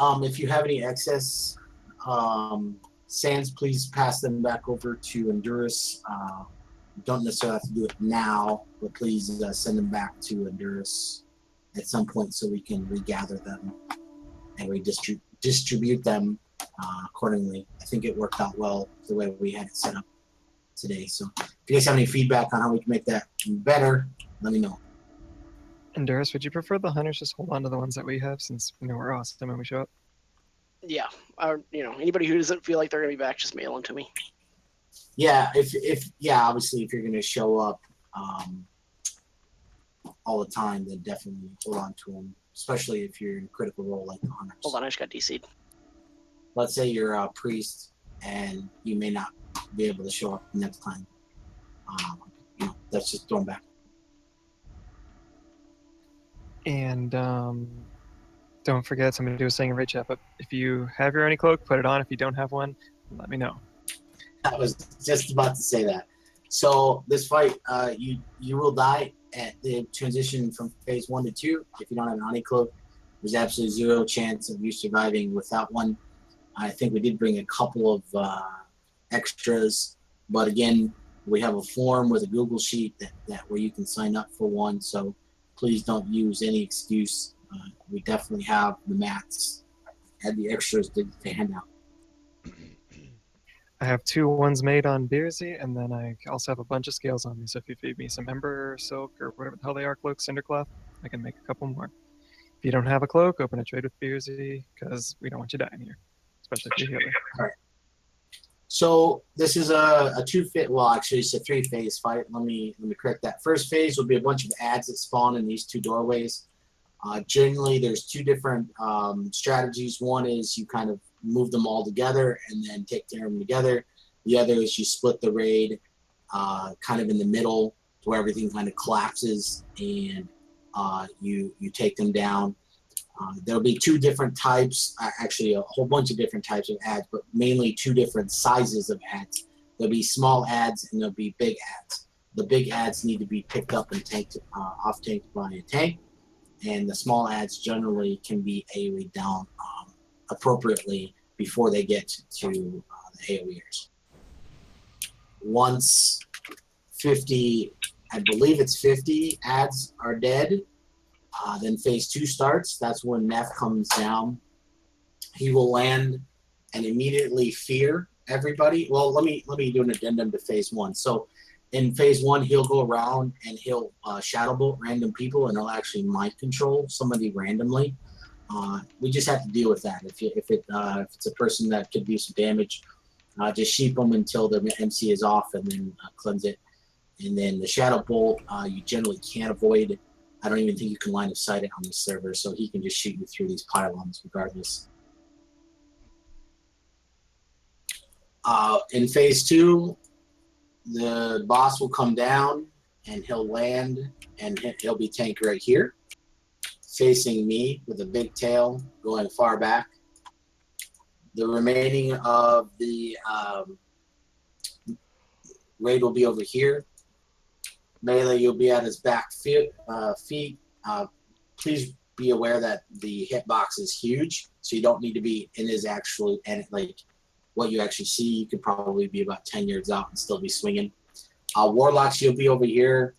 Speaker 1: If you have any excess sands, please pass them back over to Endurus. Don't necessarily have to do it now, but please send them back to Endurus at some point so we can regather them and distribute them accordingly. I think it worked out well the way we had it set up today. So if you guys have any feedback on how we can make that better, let me know.
Speaker 12: Endurus, would you prefer the hunters just hold on to the ones that we have since we're awesome when we show up?
Speaker 3: Yeah, anybody who doesn't feel like they're gonna be back, just mail them to me.
Speaker 1: Yeah, obviously if you're gonna show up all the time, then definitely hold on to them, especially if you're in a critical role like the hunters.
Speaker 3: Hold on, I just got DC'd.
Speaker 1: Let's say you're a priest and you may not be able to show up next time. That's just thrown back.
Speaker 12: And don't forget, somebody was saying in Raid Chat, but if you have your Oni cloak, put it on. If you don't have one, let me know.
Speaker 1: I was just about to say that. So this fight, you will die at the transition from phase 1 to 2. If you don't have an Oni cloak, there's absolutely zero chance of you surviving without one. I think we did bring a couple of extras, but again, we have a form with a Google sheet that where you can sign up for one. So please don't use any excuse. We definitely have the mats and the extras to hand out.
Speaker 12: I have 2 ones made on Beersy, and then I also have a bunch of scales on me. So if you feed me some Ember, Silk, or whatever the hell they are, cloak, Cindercloth, I can make a couple more. If you don't have a cloak, open a trade with Beersy, because we don't want you dying here, especially if you're healer.
Speaker 1: All right. So this is a 2-phase. Well, actually, it's a 3-phase fight. Let me correct that. First phase will be a bunch of ads that spawn in these 2 doorways. Generally, there's 2 different strategies. One is you kind of move them all together and then take care of them together. The other is you split the raid kind of in the middle where everything kind of collapses and you take them down. There'll be 2 different types, actually a whole bunch of different types of ads, but mainly 2 different sizes of ads. There'll be small ads and there'll be big ads. The big ads need to be picked up and tanked, off-tanked by a tank, and the small ads generally can be AoE down appropriately before they get to the AoEers. Once 50, I believe it's 50 ads are dead, then phase 2 starts. That's when Nef comes down. He will land and immediately fear everybody. Well, let me do an addendum to phase 1. So in phase 1, he'll go around and he'll shadow bolt random people, and he'll actually mind control somebody randomly. We just have to deal with that. If it's a person that could do some damage, just sheep them until the MC is off, and then cleanse it. And then the shadow bolt, you generally can't avoid. I don't even think you can line of sight it on this server, so he can just shoot you through these pylons regardless. In phase 2, the boss will come down and he'll land and he'll be tanked right here, facing me with a big tail going far back. The remaining of the raid will be over here. Melee, you'll be at his back feet. Please be aware that the hitbox is huge, so you don't need to be in his actual, and like what you actually see, you could probably be about 10 yards out and still be swinging. Warlocks, you'll be over here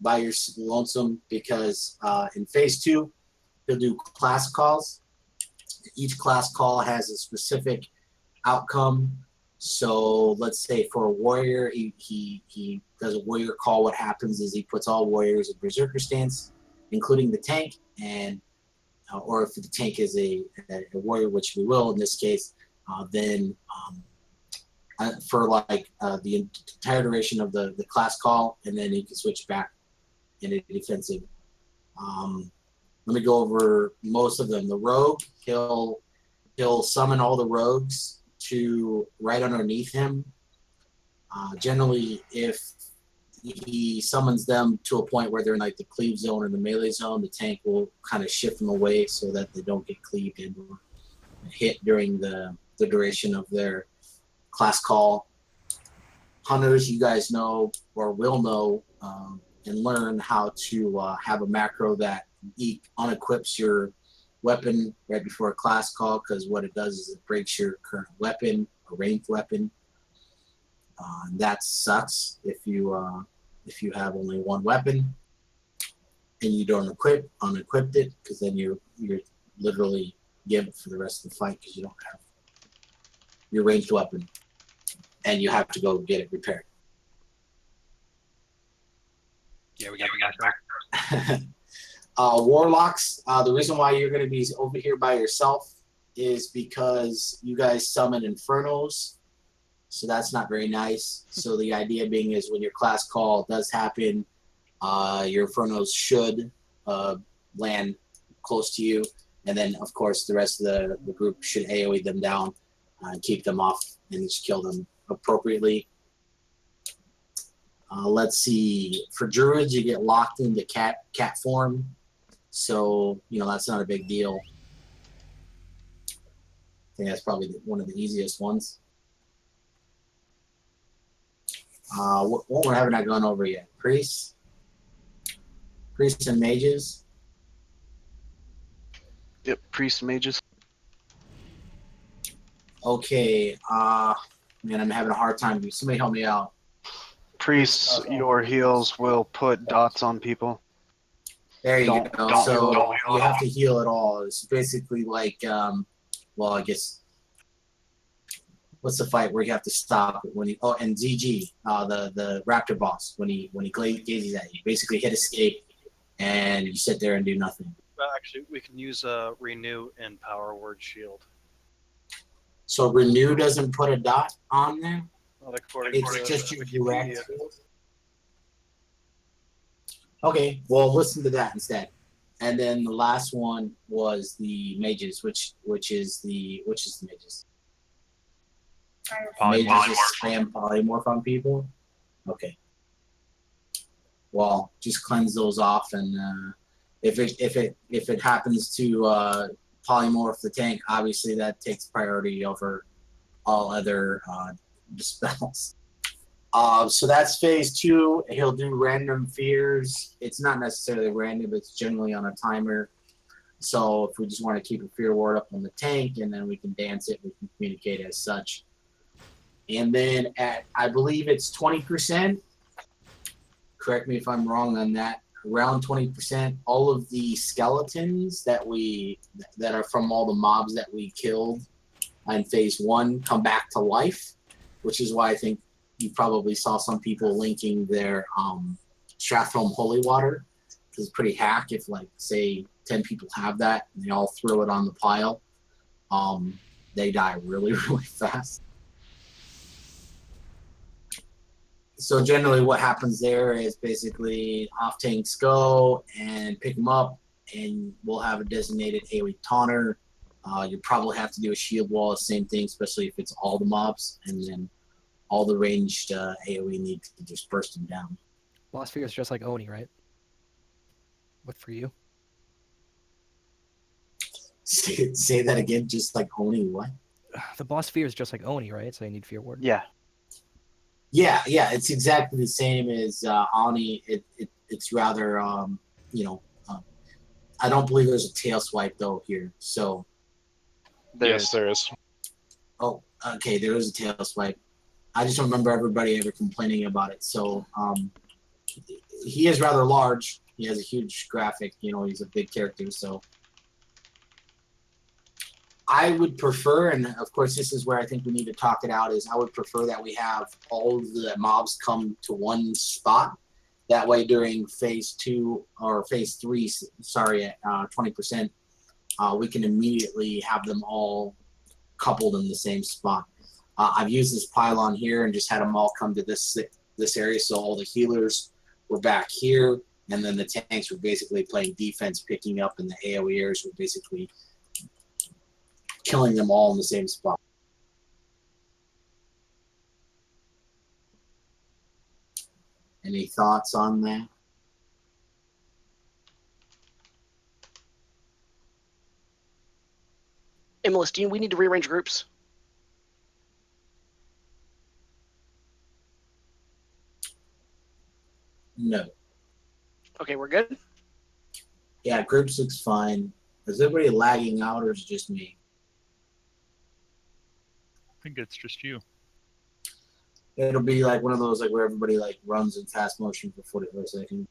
Speaker 1: by your lonesome, because in phase 2, he'll do class calls. Each class call has a specific outcome. So let's say for a warrior, he does a warrior call. What happens is he puts all warriors in berserker stance, including the tank, and or if the tank is a warrior, which we will in this case, then for like the entire duration of the class call, and then he can switch back into defensive. Let me go over most of them. The rogue, he'll summon all the rogues to right underneath him. Generally, if he summons them to a point where they're in like the cleave zone or the melee zone, the tank will kind of shift them away so that they don't get cleaved and hit during the duration of their class call. Hunters, you guys know or will know and learn how to have a macro that unequips your weapon right before a class call, because what it does is it breaks your current weapon, a ranged weapon. That sucks if you have only one weapon and you don't unequip it, because then you're literally given for the rest of the fight because you don't have your ranged weapon and you have to go get it repaired.
Speaker 4: Yeah, we got the
Speaker 1: Warlocks, the reason why you're going to be over here by yourself is because you guys summon Infernos, so that's not very nice. So the idea being is when your class call does happen, your Infernos should land close to you, and then of course the rest of the group should AoE them down and keep them off and just kill them appropriately. Let's see, for druids you get locked into cat form, so that's not a big deal. I think that's probably one of the easiest ones. What one haven't I gone over yet? Priests and mages.
Speaker 2: Yep, priests and mages.
Speaker 1: Okay, man, I'm having a hard time. Somebody help me out.
Speaker 2: Priests, your heals will put dots on people.
Speaker 1: There you
Speaker 2: Don't
Speaker 1: go.
Speaker 2: heal
Speaker 1: So
Speaker 2: at all.
Speaker 1: you have to heal it all. It's basically like, well, I guess, what's the fight where you have to stop it when and ZG, the raptor boss, when he gazes at you, basically hit escape, and you sit there and do nothing.
Speaker 9: Actually, we can use renew and power word shield.
Speaker 1: So renew doesn't put a dot on there.
Speaker 9: Not according
Speaker 1: It's
Speaker 9: to
Speaker 1: just your
Speaker 9: Wikipedia.
Speaker 1: direct. Okay, well listen to that instead. And then the last one was the mages, which is the mages. Mages just spam polymorph on people. Okay. Well, just cleanse those off, and if it happens to polymorph the tank, obviously that takes priority over all other dispels. So that's phase 2. He'll do random fears. It's not necessarily random, it's generally on a timer. So if we just want to keep a fear ward up on the tank and then we can dance it, we can communicate as such. And then at, I believe it's 20%, correct me if I'm wrong on that, around 20%, all of the skeletons that are from all the mobs that we killed in phase 1 come back to life, which is why I think you probably saw some people linking their Stratholme Holy Water, because it's pretty hack if, like, say 10 people have that and they all throw it on the pile. They die really, really fast. So generally what happens there is basically off tanks go and pick them up, and we'll have a designated AoE taunter. You probably have to do a shield wall, same thing, especially if it's all the mobs, and then all the ranged AoE need to just burst them down.
Speaker 15: Boss fear is just like Oni, right? What for you?
Speaker 1: Say that again, just like Oni, what?
Speaker 15: The boss fear is just like Oni, right? So you need fear ward.
Speaker 2: Yeah.
Speaker 1: Yeah, it's exactly the same as Oni. It's rather, I don't believe there's a tail swipe though here. So.
Speaker 8: Yes, there is.
Speaker 1: Oh, okay, there is a tail swipe. I just don't remember everybody ever complaining about it. So he is rather large. He has a huge graphic. He's a big character. So I would prefer, and of course this is where I think we need to talk it out, is I would prefer that we have all the mobs come to one spot. That way during phase 2 or phase 3, sorry, at 20%, we can immediately have them all coupled in the same spot. I've used this pylon here and just had them all come to this area, so all the healers were back here, and then the tanks were basically playing defense, picking up, and the AoEers were basically killing them all in the same spot. Any thoughts on that?
Speaker 3: Emilis, do we need to rearrange groups?
Speaker 1: No.
Speaker 3: Okay, we're good?
Speaker 1: Yeah, groups looks fine. Is everybody lagging out, or is it just me?
Speaker 14: I think it's just you.
Speaker 1: It'll be like one of those like where everybody like runs in fast motion for 45 seconds.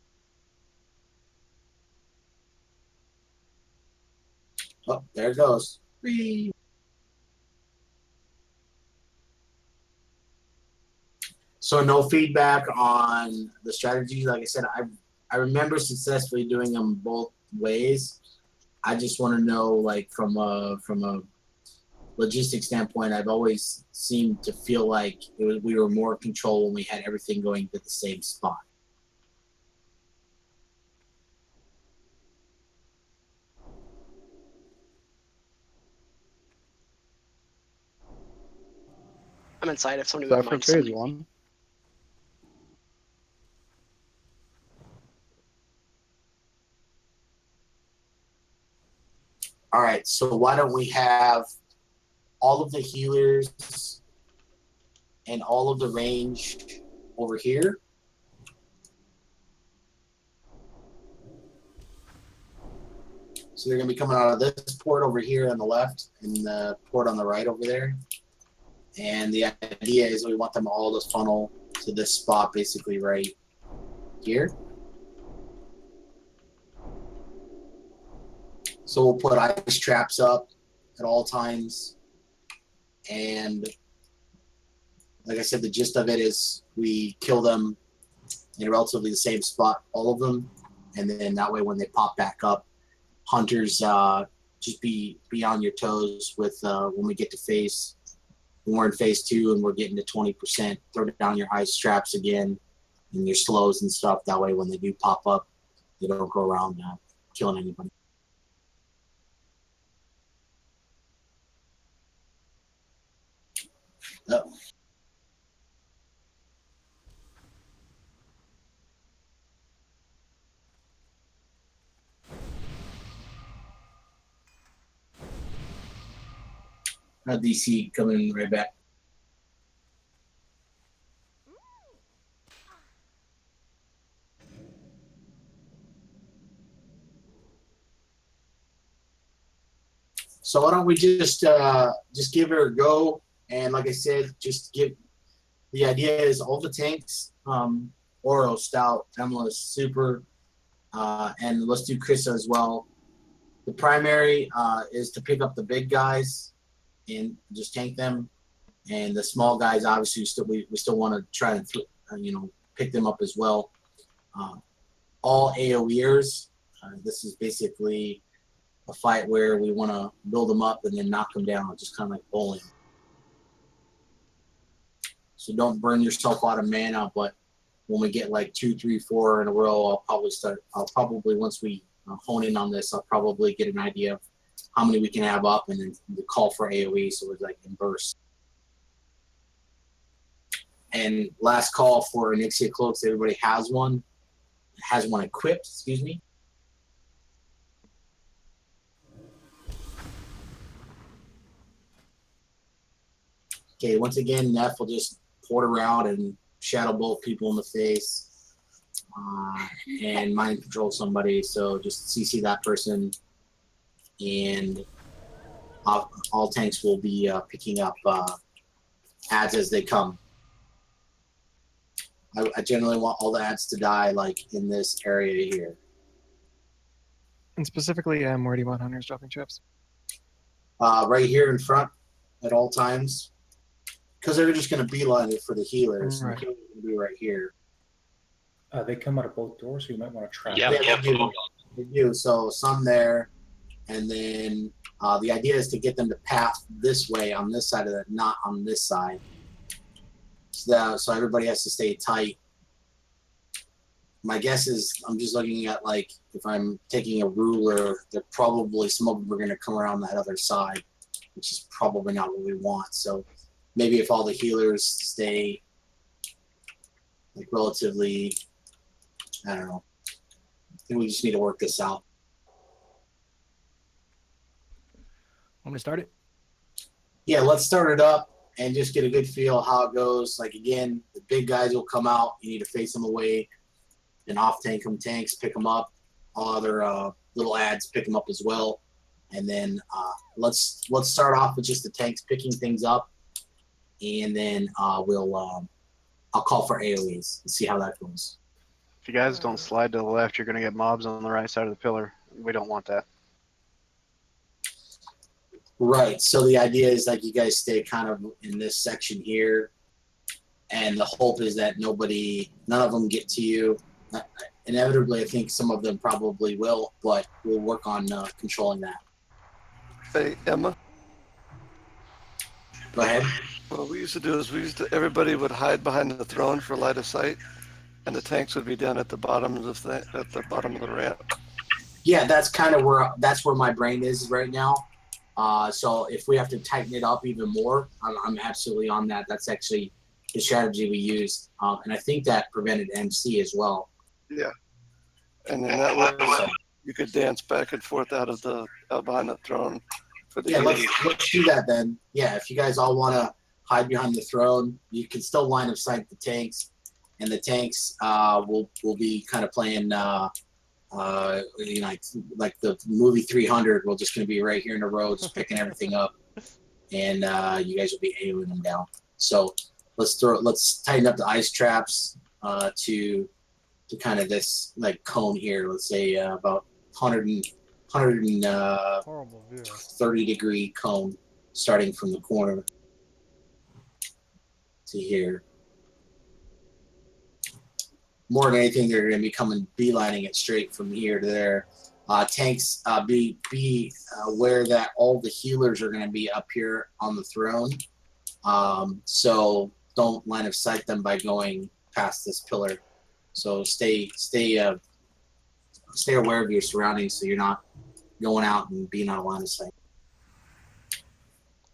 Speaker 1: Oh, there it goes. Whee! So no feedback on the strategy. Like I said, I remember successfully doing them both ways. I just want to know, like from a logistics standpoint, I've always seemed to feel like we were more in control when we had everything going to the same spot.
Speaker 3: I'm inside if somebody
Speaker 10: Is
Speaker 3: would
Speaker 10: that for
Speaker 3: mind
Speaker 10: phase
Speaker 3: summoning me.
Speaker 10: 1?
Speaker 1: All right, so why don't we have all of the healers and all of the range over here? So they're going to be coming out of this port over here on the left and the port on the right over there. And the idea is we want them all to funnel to this spot basically right here. So we'll put ice traps up at all times. And like I said, the gist of it is we kill them in relatively the same spot, all of them. And then that way when they pop back up, hunters just be on your toes with when we get to when we're in phase 2 and we're getting to 20%, throw down your ice traps again and your slows and stuff. That way when they do pop up, they don't go around killing anybody. Oh. DC coming right back. So why don't we just give her a go? And like I said, just give. The idea is all the tanks, Oro, Stout, Emla, Super, and let's do Krissa as well. The primary is to pick up the big guys and just tank them, and the small guys obviously we still want to try and pick them up as well. All AOEers. This is basically a fight where we want to build them up and then knock them down, just kind of like bowling. So don't burn yourself out of mana, but when we get like 2, 3, 4 in a row, I'll probably once we hone in on this, I'll probably get an idea of how many we can have up and then the call for AoE, so it's like in bursts. And last call for Onyxia cloaks. Everybody has one equipped, excuse me. Okay, once again, Nef will just port around and shadow bolt people in the face and mind control somebody. So just CC that person, and all tanks will be picking up ads as they come. I generally want all the ads to die like in this area here.
Speaker 12: And specifically, where do you want hunters dropping traps?
Speaker 1: Right here in front at all times. Because they're just going to beeline it for the healers.
Speaker 12: Right.
Speaker 1: The healers will be right here.
Speaker 16: They come out of both doors, so you might want to trap.
Speaker 8: Yeah,
Speaker 1: They do. So some there, and then the idea is to get them to path this way on this side of that, not on this side. So everybody has to stay tight. My guess is I'm just looking at like if I'm taking a ruler, they're probably some of them are going to come around that other side, which is probably not what we want. So maybe if all the healers stay like relatively, I don't know. I think we just need to work this out.
Speaker 15: Want me to start it?
Speaker 1: Yeah, let's start it up and just get a good feel how it goes. Like again, the big guys will come out. You need to face them away. And off tank them tanks, pick them up. All other little ads, pick them up as well. and then let's start off with just the tanks picking things up, and then I'll call for AoEs and see how that goes.
Speaker 2: If you guys don't slide to the left, you're gonna get mobs on the right side of the pillar. We don't want that.
Speaker 1: Right. So the idea is like you guys stay kind of in this section here, and the hope is that none of them get to you. Inevitably, I think some of them probably will, but we'll work on controlling that.
Speaker 17: Hey, Emma.
Speaker 1: Go ahead.
Speaker 17: What we used to do is everybody would hide behind the throne for line of sight, and the tanks would be down at the bottom of the ramp.
Speaker 1: Yeah, that's kind of where my brain is right now. So if we have to tighten it up even more, I'm absolutely on that. That's actually the strategy we used, and I think that prevented MC as well.
Speaker 17: Yeah, and then that way you could dance back and forth out behind the throne. For the
Speaker 1: let's do that then. Yeah, if you guys all want to hide behind the throne, you can still line of sight the tanks, and the tanks will be kind of playing. Like the movie 300, we're just going to be right here in the roads picking everything up, and you guys will be AoEing them down. So let's tighten up the ice traps to kind of this like cone here. Let's say about 130-degree cone starting from the corner to here. More than anything, they're going to be beelining it straight from here to there. Tanks, be aware that all the healers are going to be up here on the throne. So don't line of sight them by going past this pillar. So stay aware of your surroundings so you're not going out and being out of line of sight.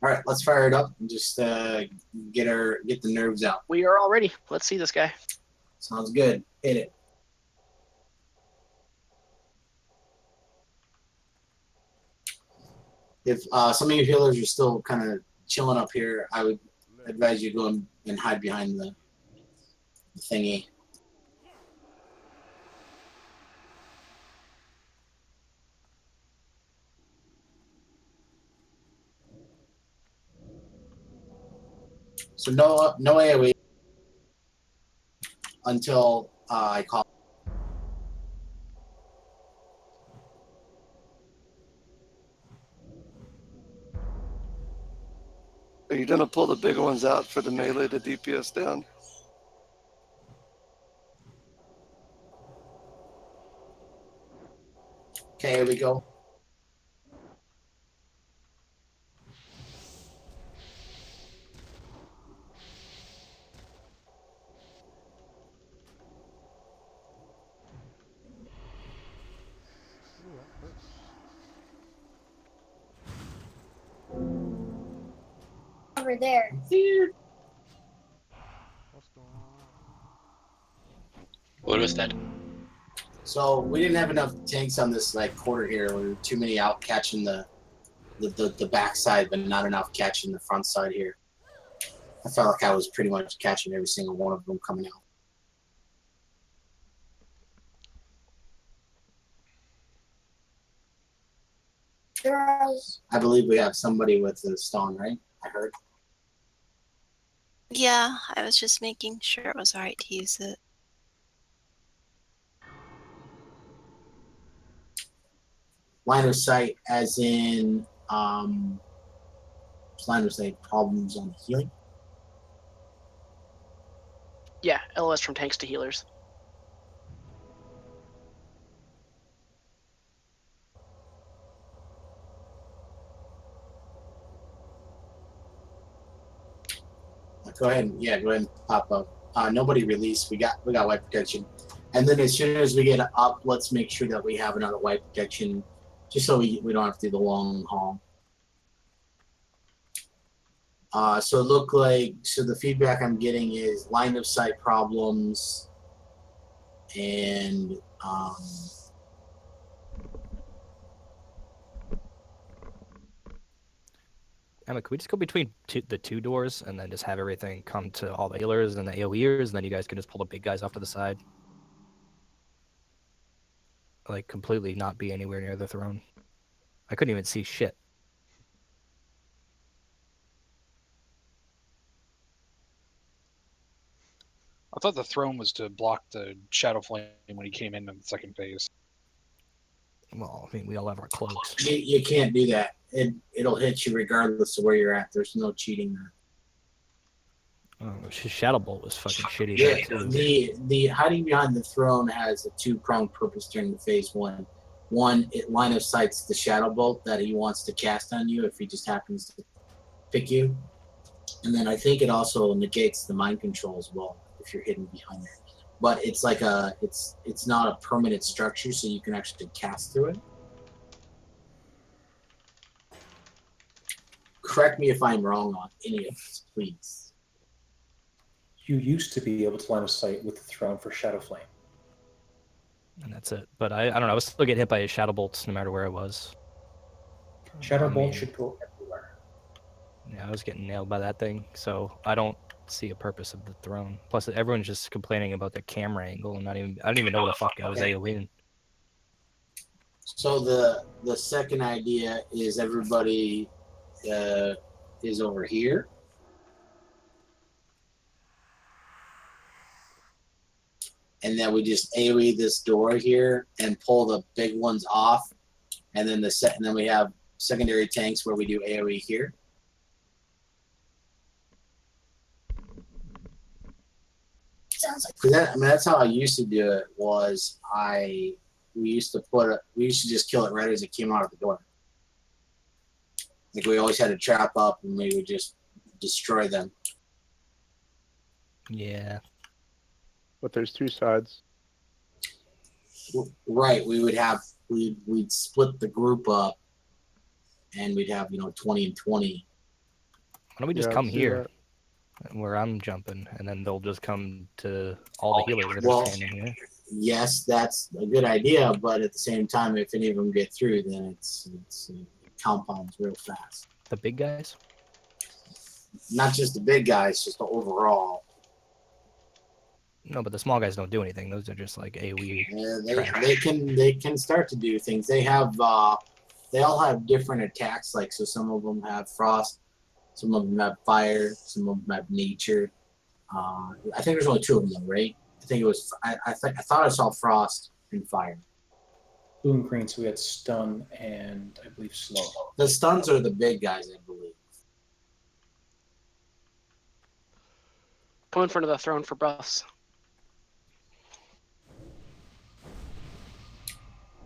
Speaker 1: All right, let's fire it up and just get the nerves out.
Speaker 3: We are all ready. Let's see this guy.
Speaker 1: Sounds good. Hit it. If some of you healers are still kind of chilling up here, I would advise you go and hide behind the thingy. So no AoE until I call.
Speaker 17: Are you gonna pull the bigger ones out for the melee to DPS down?
Speaker 1: Okay, here we go.
Speaker 18: Over there.
Speaker 13: What's going on?
Speaker 8: What was that?
Speaker 1: So we didn't have enough tanks on this like quarter here. There were too many out catching the back side, but not enough catching the front side here. I felt like I was pretty much catching every single one of them coming out.
Speaker 18: Girls.
Speaker 1: I believe we have somebody with the stone, right? I heard.
Speaker 7: Yeah, I was just making sure it was alright to use it.
Speaker 1: Line of sight as in line of sight problems on healing.
Speaker 3: Yeah, LOS from tanks to healers.
Speaker 1: Go ahead and pop up. Nobody release. We got wipe protection, and then as soon as we get up, let's make sure that we have another wipe protection, just so we don't have to do the long haul. So it looked like the feedback I'm getting is line of sight problems, and
Speaker 15: Emma, could we just go between the two doors and then just have everything come to all the healers and the AoEers, and then you guys can just pull the big guys off to the side? Like, completely not be anywhere near the throne. I couldn't even see shit.
Speaker 4: I thought the throne was to block the Shadow Flame when he came in the second phase.
Speaker 15: Well, I mean, we all have our cloaks.
Speaker 1: You can't do that. It'll hit you regardless of where you're at. There's no cheating there.
Speaker 15: Oh, Shadow Bolt was fucking shitty.
Speaker 1: Yeah,
Speaker 15: there, too.
Speaker 1: the hiding behind the throne has a two-pronged purpose during the phase one. One, it line of sights the Shadow Bolt that he wants to cast on you if he just happens to pick you. And then I think it also negates the mind control as well if you're hidden behind there. But it's like it's not a permanent structure, so you can actually cast through it. Correct me if I'm wrong on any of this, please.
Speaker 16: You used to be able to line of sight with the throne for Shadow Flame.
Speaker 15: And that's it. But I don't know. I was still getting hit by his Shadow Bolts no matter where I was.
Speaker 16: Shadow Bolt should go everywhere.
Speaker 15: Yeah, I was getting nailed by that thing, so I don't see a purpose of the throne. Plus, everyone's just complaining about the camera angle, and I don't even know what the fuck I was AoEing.
Speaker 1: So the second idea is everybody is over here. And then we just AoE this door here and pull the big ones off, and then and then we have secondary tanks where we do AoE here.
Speaker 18: Sounds like
Speaker 1: That's how I used to do it. We used to just kill it right as it came out of the door. Like we always had a trap up, and we would just destroy them.
Speaker 15: Yeah.
Speaker 10: But there's two sides.
Speaker 1: Right. We'd split the group up, and we'd have 20 and 20.
Speaker 15: Why don't we just come here, where I'm jumping, and then they'll just come to all the healers that are standing here.
Speaker 1: Yes, that's a good idea, but at the same time, if any of them get through, then it compounds real fast.
Speaker 15: The big guys?
Speaker 1: Not just the big guys, just the overall.
Speaker 15: No, but the small guys don't do anything. Those are just like AoE.
Speaker 1: Yeah, they can start to do things. They all have different attacks. Like so, some of them have frost, some of them have fire, some of them have nature. I think there's only two of them, right? I think it was. I thought I saw frost and fire.
Speaker 16: Blue and green, so we had stun and I believe slow.
Speaker 1: The stuns are the big guys, I believe.
Speaker 3: Come in front of the throne for buffs.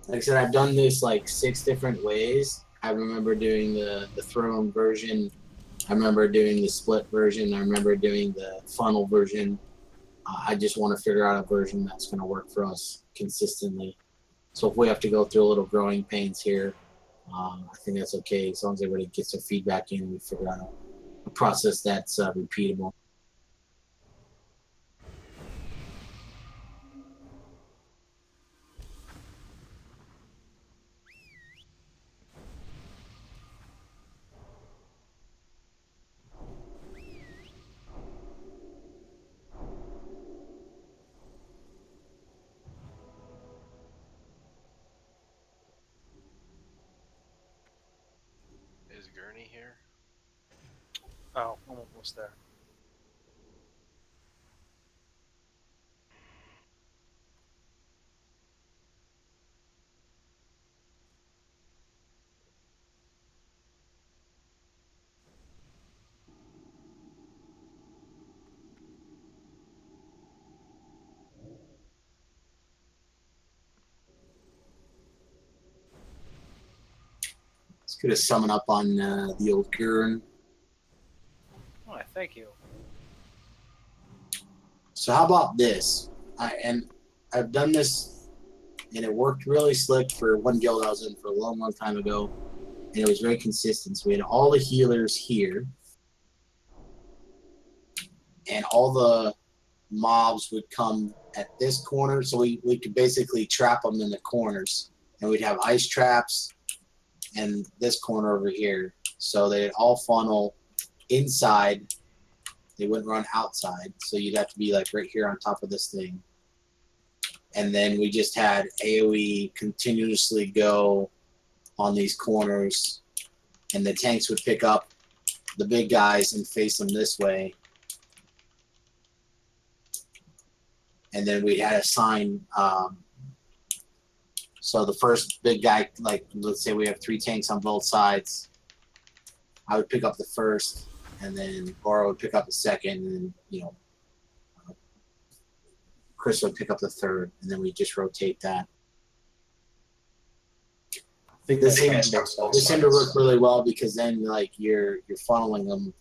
Speaker 1: Like I said, I've done this like 6 different ways. I remember doing the throne version. I remember doing the split version. I remember doing the funnel version. I just want to figure out a version that's going to work for us consistently. So if we have to go through a little growing pains here, I think that's okay. As long as everybody gets their feedback in, we figure out a process that's repeatable.
Speaker 19: Is Gurney here?
Speaker 9: Oh, I'm almost there.
Speaker 1: Let's get a summon up on the old Gurn.
Speaker 9: Oh, thank you.
Speaker 1: So how about this? I've done this, and it worked really slick for one guild I was in for a long, long time ago, and it was very consistent. So we had all the healers here, and all the mobs would come at this corner, so we could basically trap them in the corners, and we'd have ice traps and this corner over here, so they'd all funnel inside. They wouldn't run outside, so you'd have to be like right here on top of this thing. And then we just had AoE continuously go on these corners, and the tanks would pick up the big guys and face them this way. And then we had a sign. So the first big guy, like let's say we have 3 tanks on both sides, I would pick up the first, and then Oro would pick up the second, and then Chris would pick up the third, and then we just rotate that. This seemed to work really well because then like you're funneling them.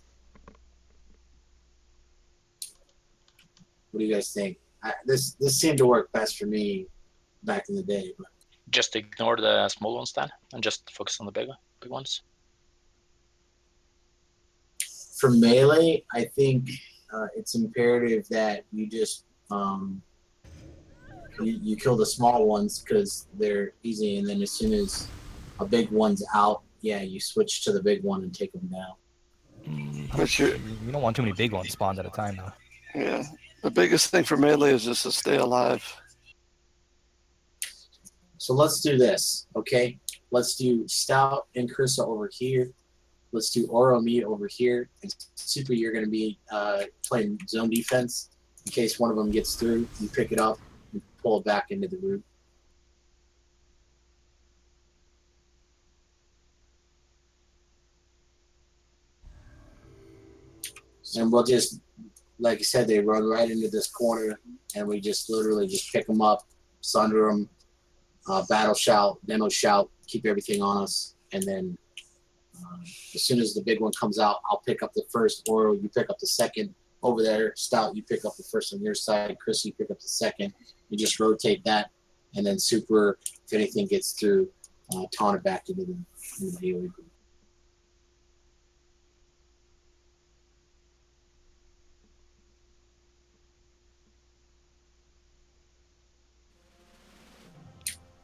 Speaker 1: What do you guys think? This seemed to work best for me back in the day. But.
Speaker 8: Just ignore the small ones then, and just focus on the big ones.
Speaker 1: For melee, I think it's imperative that you just you kill the small ones because they're easy, and then as soon as a big one's out, yeah, you switch to the big one and take them down.
Speaker 15: You don't want too many big ones spawned at a time, though.
Speaker 17: Yeah, the biggest thing for melee is just to stay alive.
Speaker 1: So let's do this, okay? Let's do Stout and Krista over here. Let's do Oro me over here. And Super, you're going to be playing zone defense. In case one of them gets through, you pick it up and pull it back into the route. And we'll just, like I said, they run right into this corner, and we just literally just pick them up, sunder them, battle shout, demo shout, keep everything on us, and then as soon as the big one comes out, I'll pick up the first, or you pick up the second. Over there, Stout, you pick up the first on your side. Chris, you pick up the second. You just rotate that, and then Super, if anything gets through, taunt it back into the AoE group.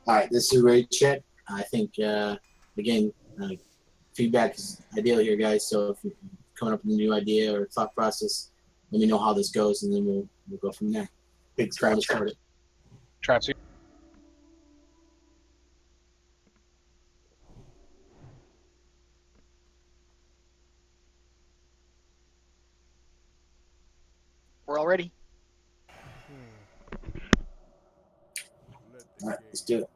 Speaker 1: All right, this is a raid check. I think, again, feedback is ideal here, guys. So if you're coming up with a new idea or thought process, let me know how this goes, and then we'll go from there. Big trap started.
Speaker 4: Traps.
Speaker 3: We're all ready.
Speaker 1: All right, let's do it.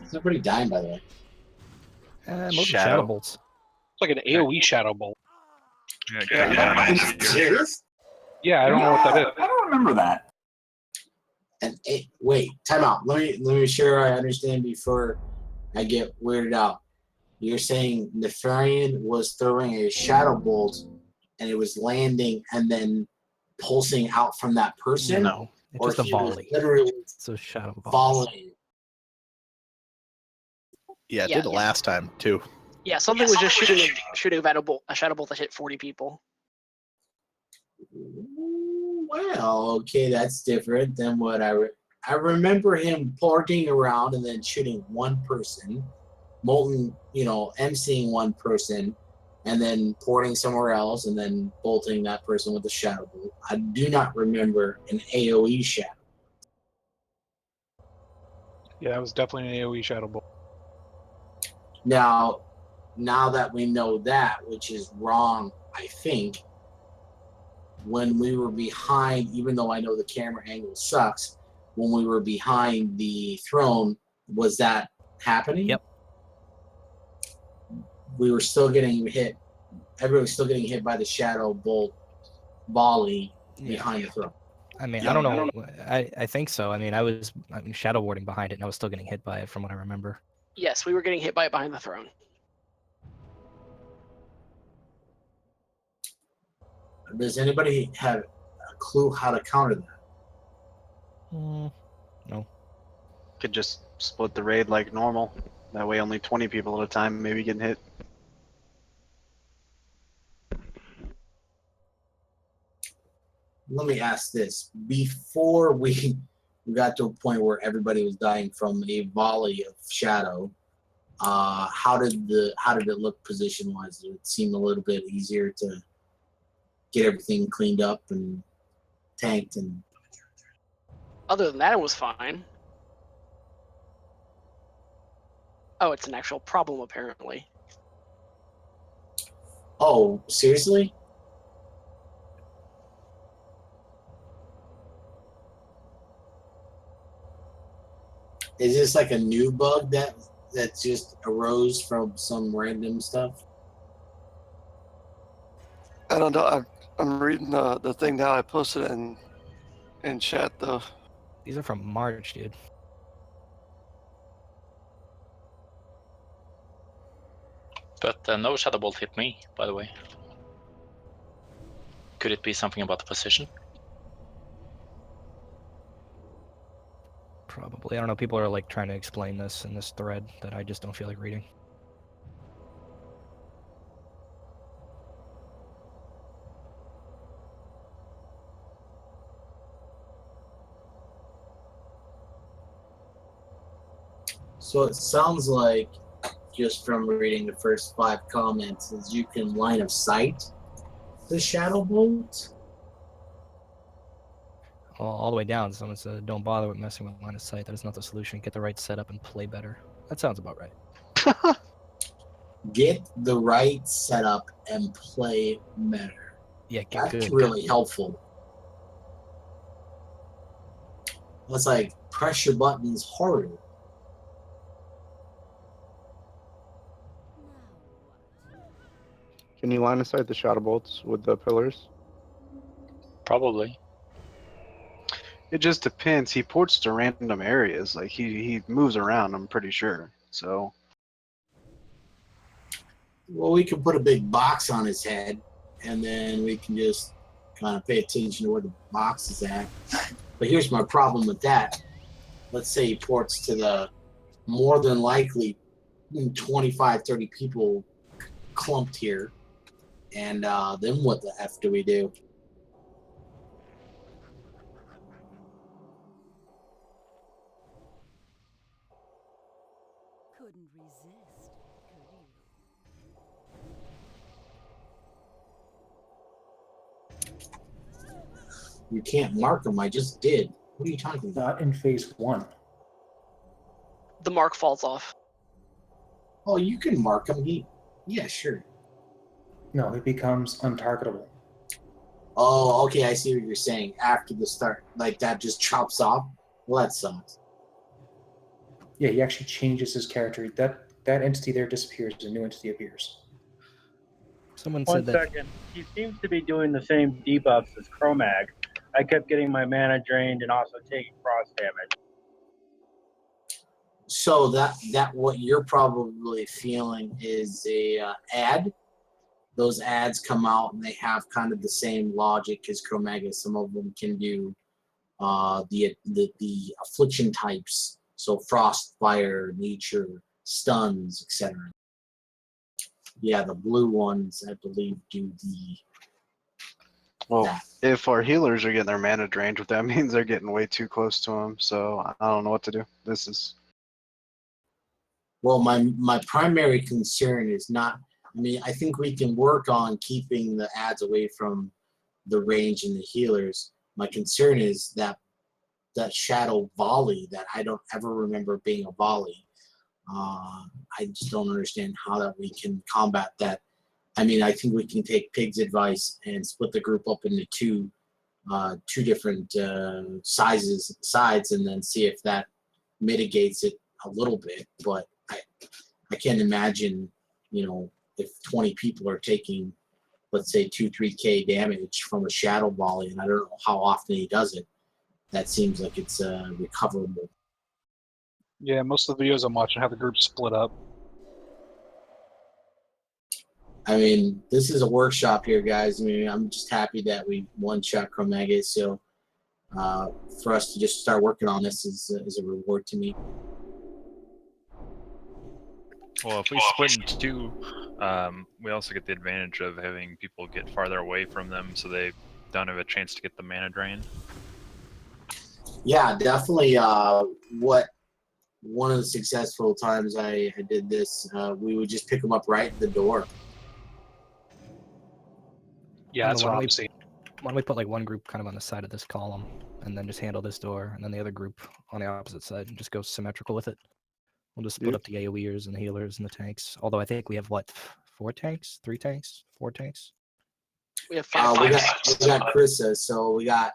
Speaker 1: Is everybody dying, by the way?
Speaker 15: Most shadow bolts.
Speaker 4: It's like an AoE shadow bolt.
Speaker 14: Yeah,
Speaker 1: Serious?
Speaker 4: Yeah, I don't know what that is.
Speaker 19: I don't remember that.
Speaker 1: And wait, time out. Let me be sure I understand before I get weirded out. You're saying Nefarian was throwing a shadow bolt, and it was landing and then pulsing out from that person?
Speaker 15: No, it's just a volley.
Speaker 1: Literally,
Speaker 15: it's a shadow
Speaker 1: volley.
Speaker 20: Yeah, it did the last time too.
Speaker 3: Yeah, something was just shooting a shadow bolt that hit 40 people.
Speaker 1: Well, okay, that's different than what I remember him parking around and then shooting one person, Molten, emceeing one person, and then porting somewhere else and then bolting that person with a shadow bolt. I do not remember an AoE shadow.
Speaker 4: Yeah, that was definitely an AoE shadow bolt.
Speaker 1: Now that we know that, which is wrong, I think, when we were behind, even though I know the camera angle sucks, when we were behind the throne, was that happening?
Speaker 15: Yep.
Speaker 1: We were still getting hit. Everyone was still getting hit by the shadow bolt volley behind the throne.
Speaker 15: I mean, I don't know. I think so. I mean, I was shadow warding behind it, and I was still getting hit by it, from what I remember.
Speaker 3: Yes, we were getting hit by it behind the throne.
Speaker 1: Does anybody have a clue how to counter that?
Speaker 15: No.
Speaker 2: Could just split the raid like normal. That way, only 20 people at a time maybe getting hit.
Speaker 1: Let me ask this: before we got to a point where everybody was dying from a volley of shadow, how did it look position wise? Did it seem a little bit easier to get everything cleaned up and tanked? And
Speaker 3: Other than that, it was fine. Oh, it's an actual problem apparently.
Speaker 1: oh, seriously? Is this like a new bug that just arose from some random stuff?
Speaker 17: I don't know. I'm reading the thing now. I posted it in chat though.
Speaker 15: These are from March, dude.
Speaker 8: But no shadow bolt hit me, by the way. Could it be something about the position?
Speaker 15: Probably. I don't know. People are like trying to explain this in this thread that I just don't feel like reading.
Speaker 1: So it sounds like, just from reading the first 5 comments, is you can line of sight the shadow bolt.
Speaker 15: All the way down, someone said, "Don't bother with messing with line of sight. That is not the solution. Get the right setup and play better." That sounds about right.
Speaker 1: Get the right setup and play better.
Speaker 15: Yeah, get
Speaker 1: That's
Speaker 15: good.
Speaker 1: really helpful. That's like press your buttons harder.
Speaker 10: Can you line of sight the shadow bolts with the pillars?
Speaker 8: Probably.
Speaker 2: It just depends. He ports to random areas. Like he moves around, I'm pretty sure. So
Speaker 1: Well, we can put a big box on his head, and then we can just kind of pay attention to where the box is at. But here's my problem with that. Let's say he ports to the more than likely 25, 30 people clumped here. And then what the F do we do?
Speaker 18: Couldn't resist, could you?
Speaker 1: You can't mark them. I just did. What are you talking about?
Speaker 16: Not in phase 1.
Speaker 3: The mark falls off.
Speaker 1: Oh, you can mark them. Yeah, sure.
Speaker 16: No, it becomes untargetable.
Speaker 1: Oh, okay. I see what you're saying. After the start, like that just chops off. Well, that sucks.
Speaker 16: Yeah, he actually changes his character. That entity there disappears, a new entity appears.
Speaker 15: Someone
Speaker 9: One
Speaker 15: said that.
Speaker 9: second. He seems to be doing the same debuffs as Chromag. I kept getting my mana drained and also taking frost damage.
Speaker 1: So that what you're probably feeling is a ad. Those ads come out and they have kind of the same logic as Chromaggus. Some of them can do the affliction types, so frost, fire, nature, stuns, etc. Yeah, the blue ones, I believe, do the.
Speaker 2: well,
Speaker 1: that.
Speaker 2: if our healers are getting their mana drained, that means they're getting way too close to him. So I don't know what to do. This is.
Speaker 1: Well, my primary concern is not. I mean, I think we can work on keeping the ads away from the range and the healers. My concern is that shadow volley that I don't ever remember being a volley. I just don't understand how that we can combat that. I mean, I think we can take Pig's advice and split the group up into 2 two different sides, and then see if that mitigates it a little bit. But I can't imagine, if 20 people are taking, let's say, 2-3K damage from a shadow volley, and I don't know how often he does it. That seems like it's recoverable.
Speaker 4: Yeah, most of the videos I'm watching have the group split up.
Speaker 1: I mean, this is a workshop here, guys. I mean, I'm just happy that we one-shot Chromaggus. So for us to just start working on this is a reward to me.
Speaker 14: Well, if we split in two, we also get the advantage of having people get farther away from them, so they don't have a chance to get the mana drain.
Speaker 1: Yeah, definitely. One of the successful times I did this, we would just pick them up right at the door.
Speaker 4: Yeah, that's what I'm seeing.
Speaker 15: Why don't we put like one group kind of on the side of this column, and then just handle this door, and then the other group on the opposite side, and just go symmetrical with it. We'll just split up the AoEers and the healers and the tanks. Although I think we have what, 4 tanks, 3 tanks, 4 tanks.
Speaker 3: We have 5.
Speaker 1: We got Krissa, so we got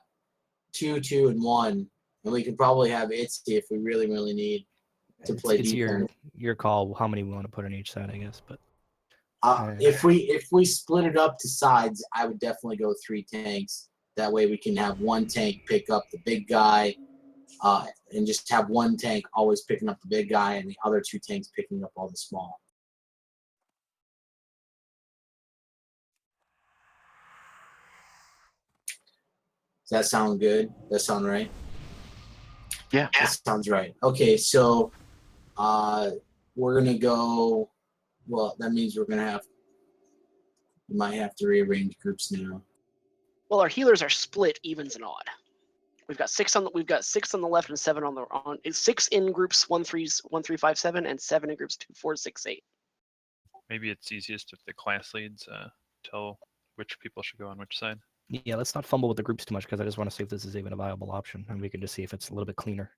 Speaker 1: 2, 2, and 1, and we can probably have Itzy if we really need to play
Speaker 15: It's
Speaker 1: defense.
Speaker 15: your call how many we want to put on each side, I guess. But
Speaker 1: if we split it up to sides, I would definitely go 3 tanks. That way we can have 1 tank pick up the big guy, and just have 1 tank always picking up the big guy, and the other 2 tanks picking up all the small. Does that sound good? That sound right?
Speaker 2: Yeah.
Speaker 1: That sounds right. Okay, so we're gonna go. Well, that means we might have to rearrange groups now.
Speaker 3: Well, our healers are split evens and odd. We've got 6 on the left and 7 on 6 in groups 1, 3, 5, 7, and 7 in groups 2, 4, 6, 8.
Speaker 14: Maybe it's easiest if the class leads tell which people should go on which side.
Speaker 15: yeah, let's not fumble with the groups too much because I just want to see if this is even a viable option, and we can just see if it's a little bit cleaner.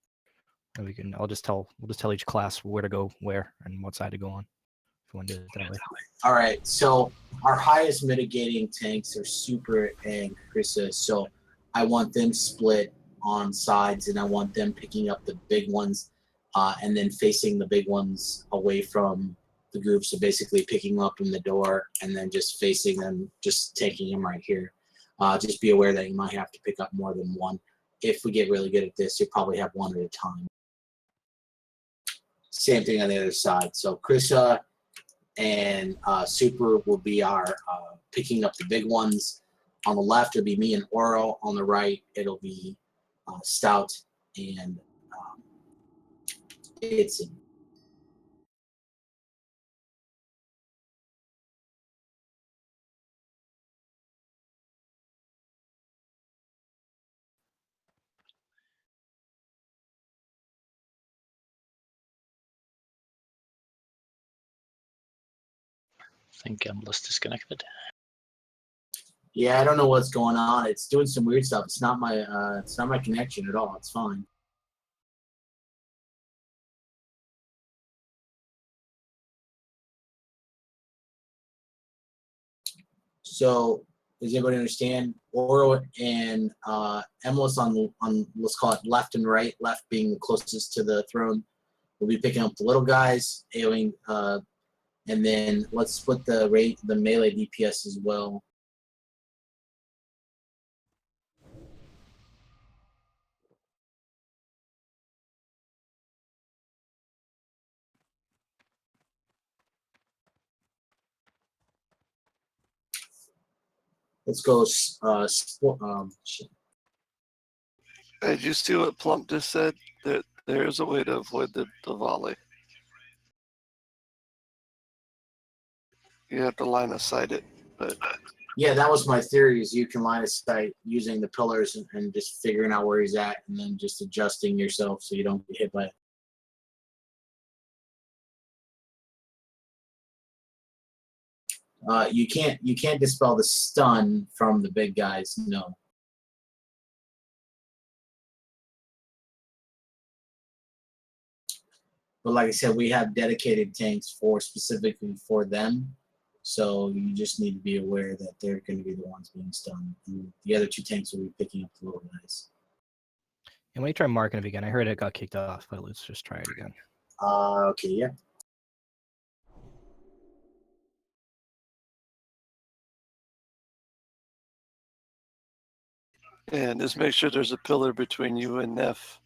Speaker 15: And we'll just tell each class where to go where and what side to go on. If you want to do it that way.
Speaker 1: All right, so our highest mitigating tanks are Super and Krissa, so I want them split on sides, and I want them picking up the big ones, and then facing the big ones away from the group. So basically picking up in the door and then just facing them, just taking them right here. Just be aware that you might have to pick up more than 1. If we get really good at this, you'll probably have 1 at a time. Same thing on the other side. So Krissa and Super will be our picking up the big ones. On the left, it'll be me and Oro. On the right, it'll be Stout and Itzy.
Speaker 8: I think Gambler's disconnected.
Speaker 1: Yeah, I don't know what's going on. It's doing some weird stuff. It's not my connection at all. It's fine. So does anybody understand? Oro and Emilus on let's call it left and right. Left being the closest to the throne. We'll be picking up the little guys, AOing, and then let's split the melee DPS as well. Let's go.
Speaker 17: Did you see what Plump just said? That there is a way to avoid the volley. You have to line of sight it, but
Speaker 1: Yeah, that was my theory. Is you can line of sight using the pillars and just figuring out where he's at, and then just adjusting yourself so you don't get hit by it. You can't dispel the stun from the big guys. No. But like I said, we have dedicated tanks specifically for them. So you just need to be aware that they're going to be the ones being stunned. And the other 2 tanks will be picking up the little guys.
Speaker 15: And when you try marking it again, I heard it got kicked off, but let's just try it again.
Speaker 1: Okay, yeah.
Speaker 17: And just make sure there's a pillar between you and Neff.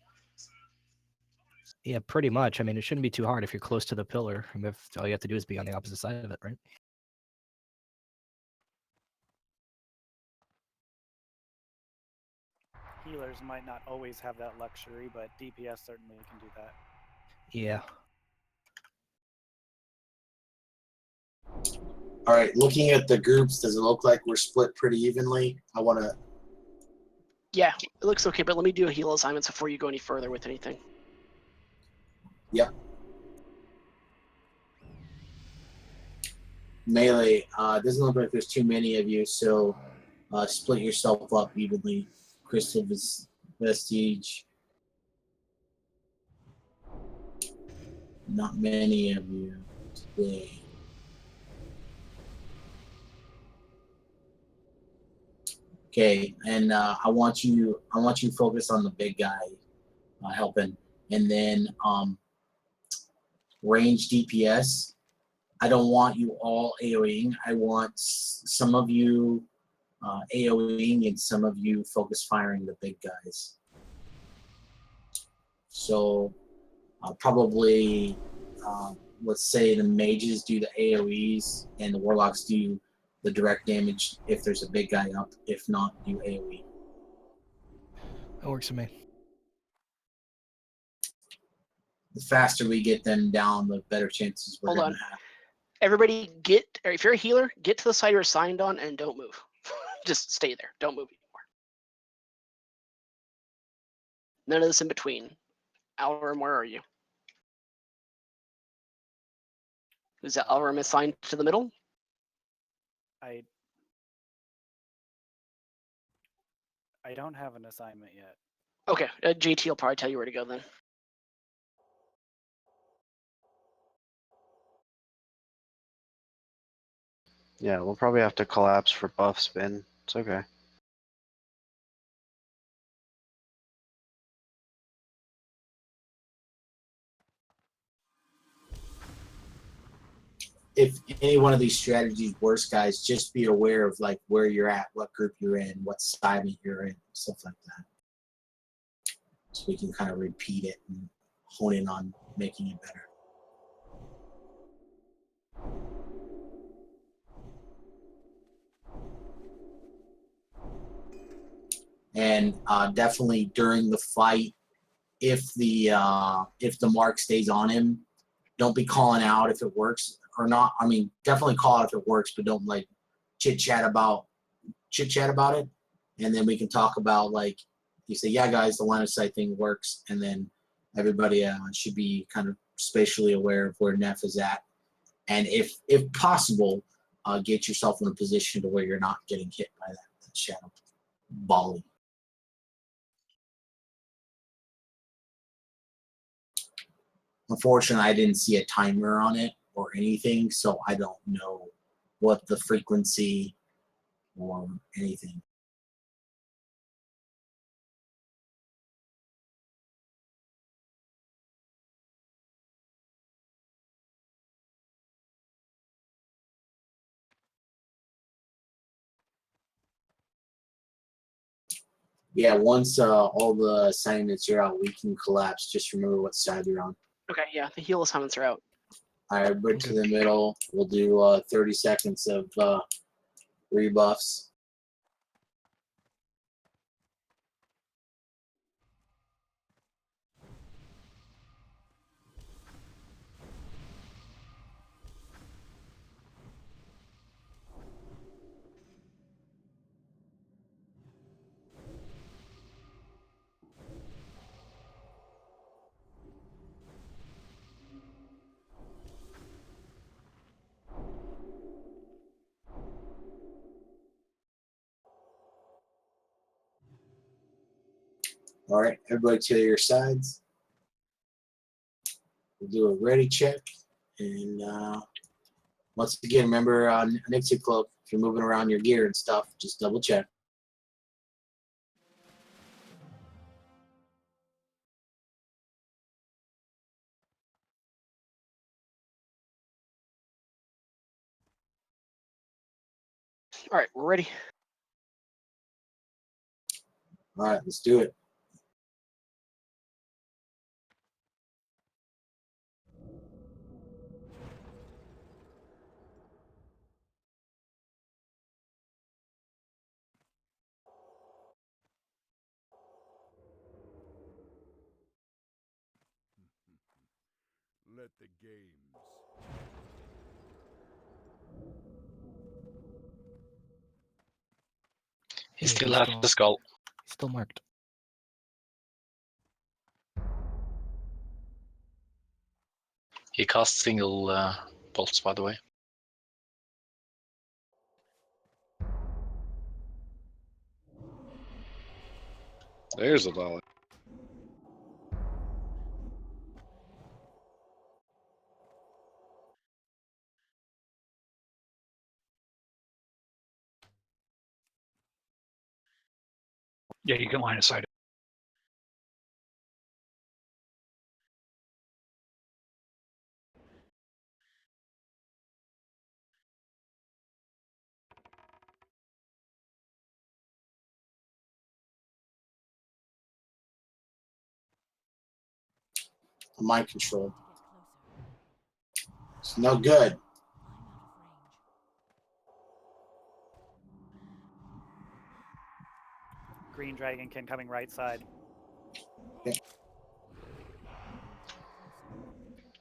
Speaker 15: Yeah, pretty much. I mean, it shouldn't be too hard if you're close to the pillar. I mean, if all you have to do is be on the opposite side of it, right?
Speaker 19: Healers might not always have that luxury, but DPS certainly can do that.
Speaker 15: Yeah.
Speaker 1: All right, looking at the groups, does it look like we're split pretty evenly? I want to...
Speaker 3: Yeah, it looks okay, but let me do a heal assignments before you go any further with anything.
Speaker 1: Yep. Melee, doesn't look like there's too many of you, so split yourself up evenly. Crystal Vestige. Not many of you today. Okay, and I want you to focus on the big guy helping, and then range DPS. I don't want you all AoEing. I want some of you AoEing and some of you focus firing the big guys. So probably, let's say the mages do the AoEs and the warlocks do the direct damage if there's a big guy up. If not, do AoE.
Speaker 15: That works for me.
Speaker 1: The faster we get them down, the better chances we're
Speaker 3: Hold
Speaker 1: going
Speaker 3: on.
Speaker 1: to have.
Speaker 3: Everybody or if you're a healer, get to the side you're assigned on and don't move. Just stay there. Don't move anymore. None of this in between. Alram, where are you? Is Alram assigned to the middle?
Speaker 19: I don't have an assignment yet.
Speaker 3: Okay, JT will probably tell you where to go then.
Speaker 2: Yeah, we'll probably have to collapse for buff spin. It's okay.
Speaker 1: If any one of these strategies works, guys, just be aware of like where you're at, what group you're in, what side you're in, stuff like that. So we can kind of repeat it and hone in on making it better. And definitely during the fight, if the mark stays on him, don't be calling out if it works or not. I mean, definitely call out if it works, but don't like chit chat about it. And then we can talk about, like, you say, yeah, guys, the line of sight thing works, and then everybody should be kind of spatially aware of where Neff is at, and if possible, get yourself in a position to where you're not getting hit by that shadow volley. Unfortunately, I didn't see a timer on it or anything, so I don't know what the frequency or anything. Yeah, once all the assignments are out, we can collapse. Just remember what side you're on.
Speaker 3: Okay, yeah, the heal assignments are out.
Speaker 1: All right, bring to the middle. We'll do 30 seconds of rebuffs. All right, everybody to your sides. We'll do a ready check, and Once again, remember on Nixie Cloak, if you're moving around your gear and stuff, just double check.
Speaker 3: All right, we're ready.
Speaker 1: All right, let's do it.
Speaker 21: Let the games.
Speaker 8: He still has the skull.
Speaker 15: Still marked.
Speaker 8: He casts single bolts, by the way.
Speaker 22: There's a dollar.
Speaker 4: Yeah, you can line of sight it.
Speaker 1: Mind control. It's no good.
Speaker 19: Green Dragonkin coming right side.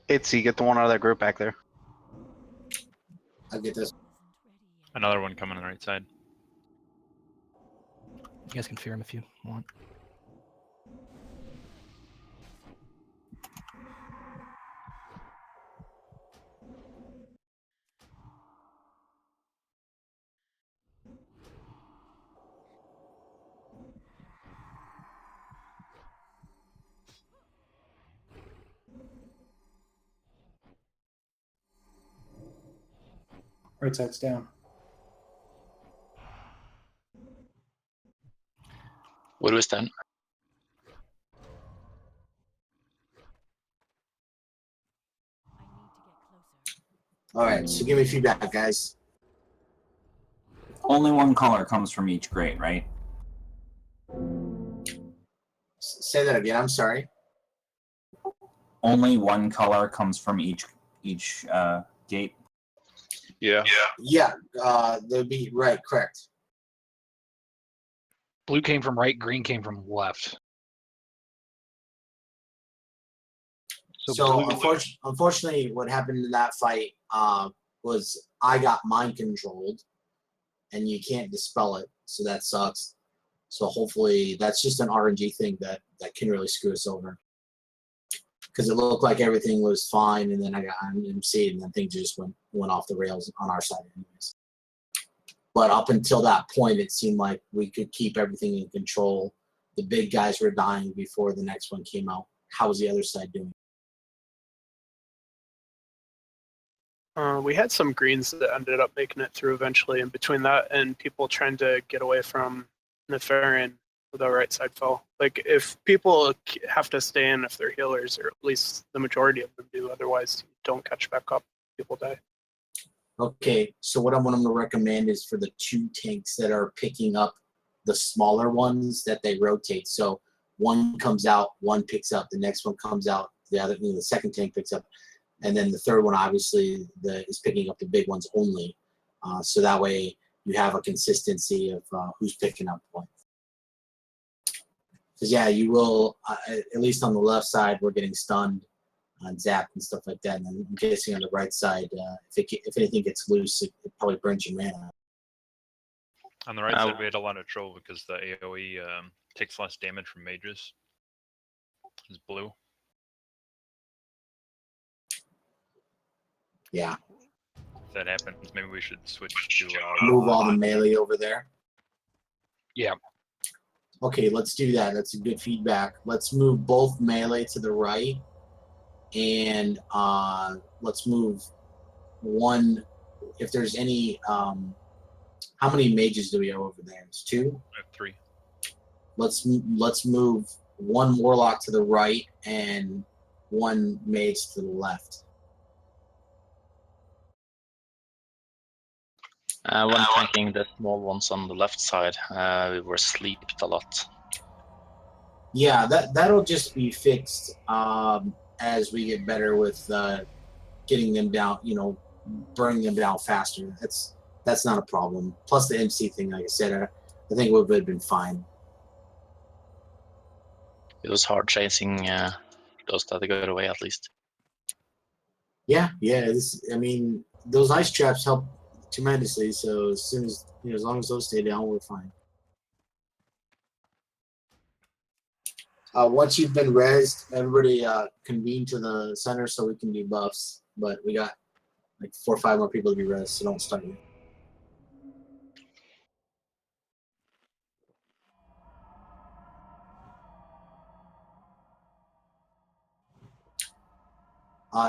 Speaker 2: Itsy, get the one out of that group back there.
Speaker 1: I'll get this.
Speaker 14: Another one coming on the right side.
Speaker 15: You guys can fear him if you want.
Speaker 16: Right side's down.
Speaker 8: Where do we stand?
Speaker 1: All right, so give me feedback, guys.
Speaker 23: Only one color comes from each grate, right?
Speaker 1: Say that again. I'm sorry.
Speaker 23: Only one color comes from each gate.
Speaker 22: Yeah.
Speaker 1: Yeah. They'll be right. Correct.
Speaker 4: Blue came from right, green came from left.
Speaker 1: So unfortunately, what happened in that fight was I got mind controlled, and you can't dispel it, so that sucks. So hopefully, that's just an RNG thing that can really screw us over. Because it looked like everything was fine, and then I got MC'd, and then things just went off the rails on our side, anyways. But up until that point, it seemed like we could keep everything in control. The big guys were dying before the next one came out. How was the other side doing?
Speaker 5: We had some greens that ended up making it through eventually, and between that and people trying to get away from Nefarian, the right side fell. Like, if people have to stay in if they're healers, or at least the majority of them do, otherwise you don't catch back up, people die.
Speaker 1: Okay, so what I'm going to recommend is for the 2 tanks that are picking up the smaller ones that they rotate. So one comes out, one picks up, the next one comes out, the second tank picks up, and then the third one obviously is picking up the big ones only. So that way you have a consistency of who's picking up what. Because yeah, you will, at least on the left side, we're getting stunned on zapped and stuff like that. And then I'm guessing on the right side, if anything gets loose, it probably burns your mana.
Speaker 14: On the right side, we had a lot of trouble because the AoE takes less damage from mages. It's blue.
Speaker 1: Yeah.
Speaker 14: If that happens, maybe we should switch to
Speaker 1: Move all the melee over there.
Speaker 4: Yeah.
Speaker 1: Okay, let's do that. That's a good feedback. Let's move both melee to the right, and let's move one if there's any, how many mages do we have over there? It's 2.
Speaker 14: I have 3.
Speaker 1: Let's move 1 warlock to the right and 1 mage to the left.
Speaker 8: When tanking the small ones on the left side, we were sleeped a lot.
Speaker 1: Yeah, that'll just be fixed as we get better with getting them down. You know, burning them down faster. That's not a problem. Plus the MC thing, like I said, I think we would have been fine.
Speaker 8: It was hard chasing those that got away at least.
Speaker 1: Yeah. I mean, those ice traps help tremendously. So as soon as as long as those stay down, we're fine. Once you've been rezzed, everybody convene to the center so we can do buffs. But we got like 4 or 5 more people to be rezzed, so don't start yet.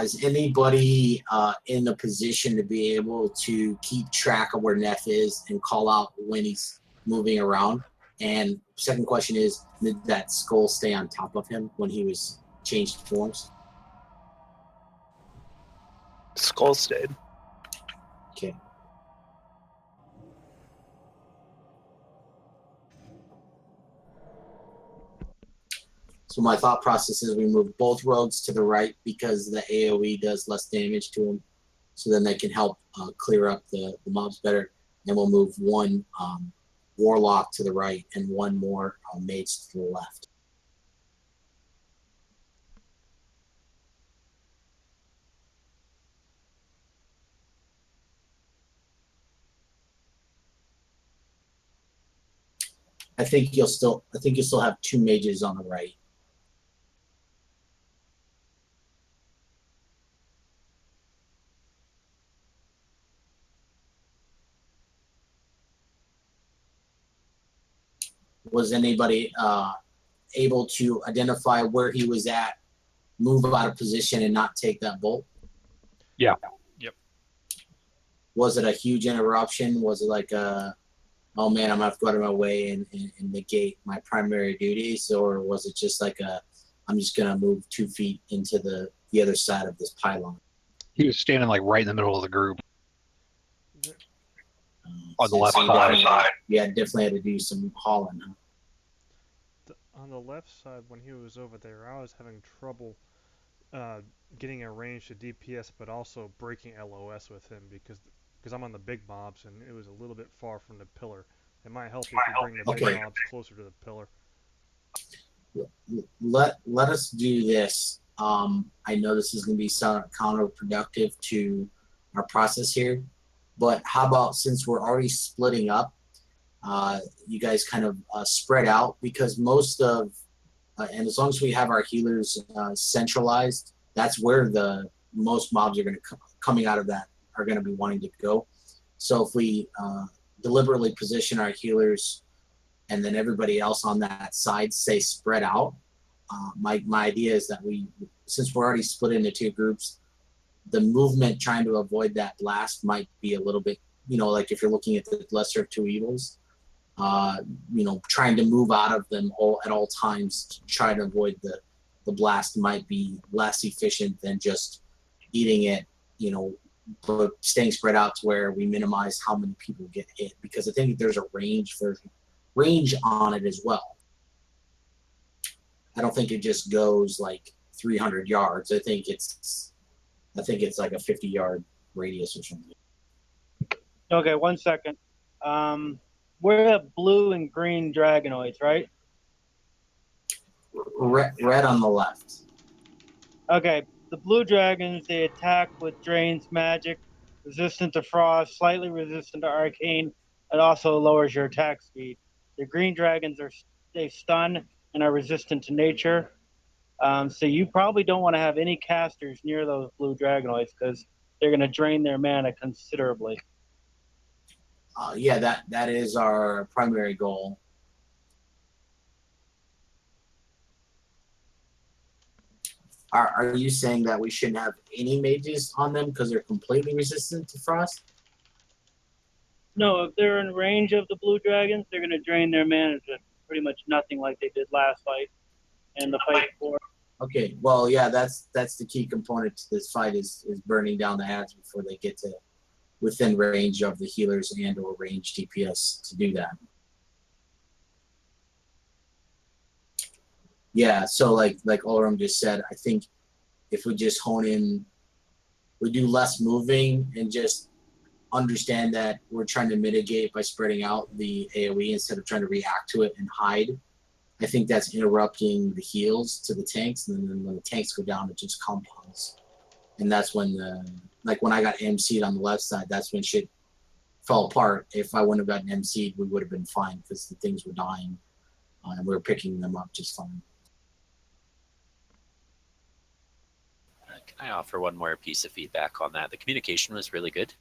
Speaker 1: Is anybody in a position to be able to keep track of where Neff is and call out when he's moving around? And second question is, did that skull stay on top of him when he was changed forms?
Speaker 5: Skull stayed.
Speaker 1: Okay. So my thought process is we move both rogues to the right because the AoE does less damage to them. So then they can help clear up the mobs better. And we'll move 1 warlock to the right and 1 more mage to the left. I think you'll still have 2 mages on the right. Was anybody able to identify where he was at, move out of position, and not take that bolt?
Speaker 4: Yeah.
Speaker 14: Yep.
Speaker 1: Was it a huge interruption? Was it like oh man, I'm gonna have to go out of my way and negate my primary duties, or was it just like I'm just gonna move 2 feet into the other side of this pylon?
Speaker 4: He was standing like right in the middle of the group. On the
Speaker 1: So
Speaker 4: left
Speaker 1: you
Speaker 4: side.
Speaker 1: definitely had to do some hauling. Huh?
Speaker 13: On the left side, when he was over there, I was having trouble getting a range to DPS, but also breaking LOS with him because I'm on the big mobs and it was a little bit far from the pillar. It might help if you bring the big mobs closer to the pillar.
Speaker 1: Let us do this. I know this is going to be somewhat counterproductive to our process here, but how about, since we're already splitting up, you guys kind of spread out, because most of and as long as we have our healers centralized, that's where the most mobs are going to coming out of that are going to be wanting to go. So if we deliberately position our healers and then everybody else on that side stay spread out, my idea is that since we're already split into 2 groups, the movement trying to avoid that blast might be a little bit, like if you're looking at the lesser of 2 evils, trying to move out of them at all times to try to avoid the blast might be less efficient than just eating it, but staying spread out to where we minimize how many people get hit, because I think there's a range on it as well. I don't think it just goes like 300 yards. I think it's like a 50-yard radius or something.
Speaker 9: Okay, 1 second. We're the blue and green dragonoids, right?
Speaker 1: Red on the left.
Speaker 9: Okay, the blue dragons, they attack with Drain's magic, resistant to frost, slightly resistant to arcane. It also lowers your attack speed. The green dragons they stun and are resistant to nature. So you probably don't want to have any casters near those blue dragonoids because they're going to drain their mana considerably.
Speaker 1: Yeah, that is our primary goal. Are you saying that we shouldn't have any mages on them because they're completely resistant to frost?
Speaker 9: No, if they're in range of the blue dragons, they're going to drain their mana to pretty much nothing like they did last fight and the fight before.
Speaker 1: Okay, well, yeah, that's the key component to this fight is burning down the ads before they get to within range of the healers and or range DPS to do that. Yeah, so like Ulram just said, I think if we just hone in, we do less moving and just understand that we're trying to mitigate by spreading out the AoE instead of trying to react to it and hide. I think that's interrupting the heals to the tanks, and then when the tanks go down, it just compounds. And that's when when I got MC'd on the left side, that's when shit fell apart. If I wouldn't have gotten MC'd, we would have been fine because the things were dying and we were picking them up just fine.
Speaker 6: Can I offer one more piece of feedback on that? The communication was really good.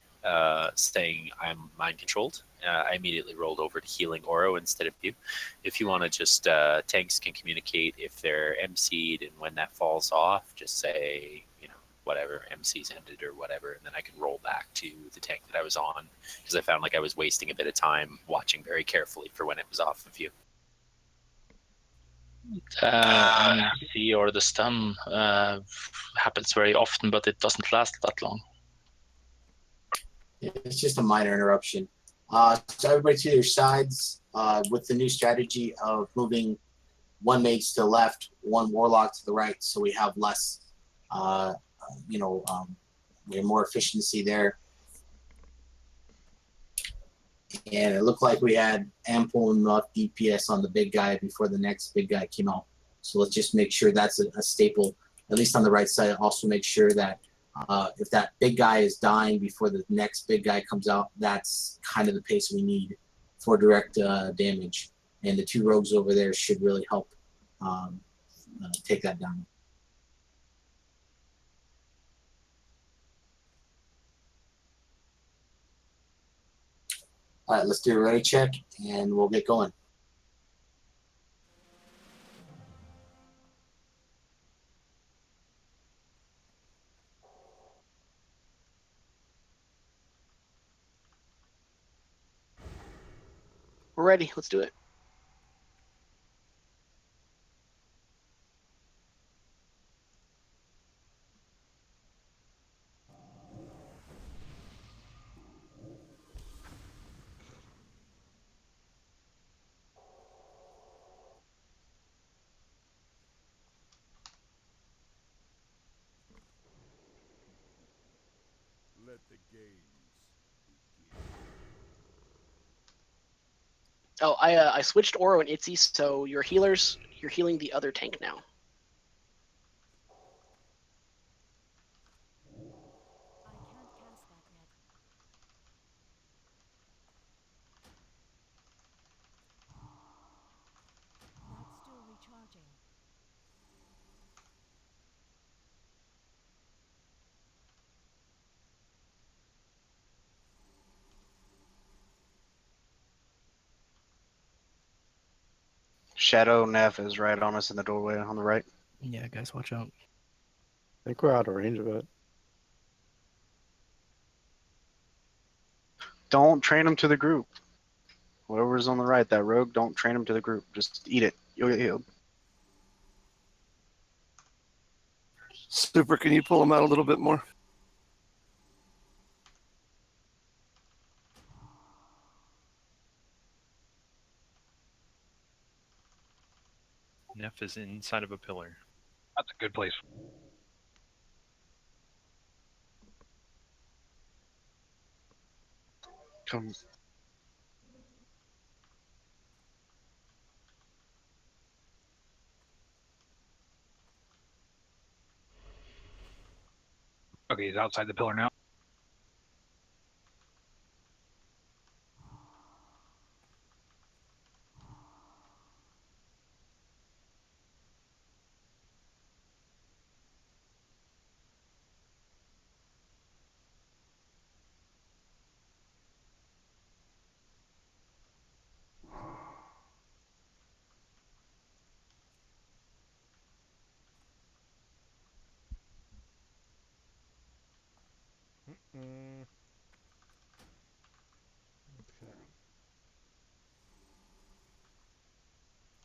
Speaker 6: Saying I'm mind controlled. I immediately rolled over to healing Oro instead of you. If you want to just, tanks can communicate if they're MC'd and when that falls off, just say, whatever, MC's ended or whatever, and then I can roll back to the tank that I was on because I found like I was wasting a bit of time watching very carefully for when it was off of you.
Speaker 8: MC or the stun happens very often, but it doesn't last that long.
Speaker 1: It's just a minor interruption. So everybody to their sides with the new strategy of moving one mage to the left, one warlock to the right, so we have less, we have more efficiency there. And it looked like we had ample enough DPS on the big guy before the next big guy came out. So let's just make sure that's a staple, at least on the right side. Also make sure that if that big guy is dying before the next big guy comes out, that's kind of the pace we need for direct damage. And the two rogues over there should really help take that down. All right, let's do a ready check and we'll get going.
Speaker 3: We're ready. Let's do it.
Speaker 21: Let the games begin.
Speaker 3: Oh, I switched Oro and Itzy, so your healers, you're healing the other tank now.
Speaker 18: I can't cast that yet. That's still recharging.
Speaker 2: Shadow Neff is right on us in the doorway on the right.
Speaker 15: Yeah, guys, watch out.
Speaker 10: I think we're out of range of it.
Speaker 2: Don't train him to the group. Whoever's on the right, that rogue, don't train him to the group. Just eat it. You'll get healed.
Speaker 17: Super, can you pull him out a little bit more?
Speaker 14: Neff is inside of a pillar.
Speaker 4: That's a good place.
Speaker 2: Come.
Speaker 4: Okay, he's outside the pillar now.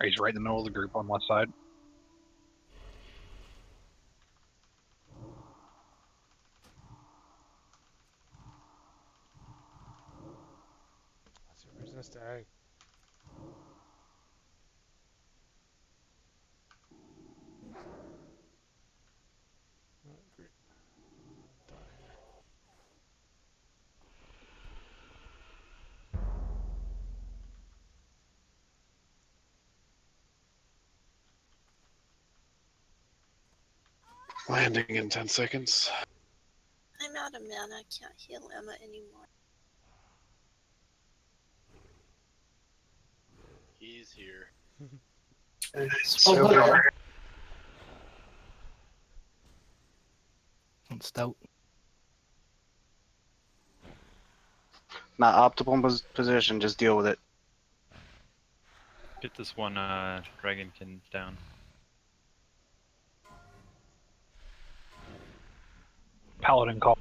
Speaker 4: He's right in the middle of the group on left side.
Speaker 13: Let's see, resist ag. Great. Die here.
Speaker 22: Landing in 10 seconds.
Speaker 7: I'm out of mana. I can't heal Emma anymore.
Speaker 11: He's here.
Speaker 15: Stout.
Speaker 2: Not optimal position. Just deal with it.
Speaker 14: Get this one dragonkin down.
Speaker 4: Paladin call.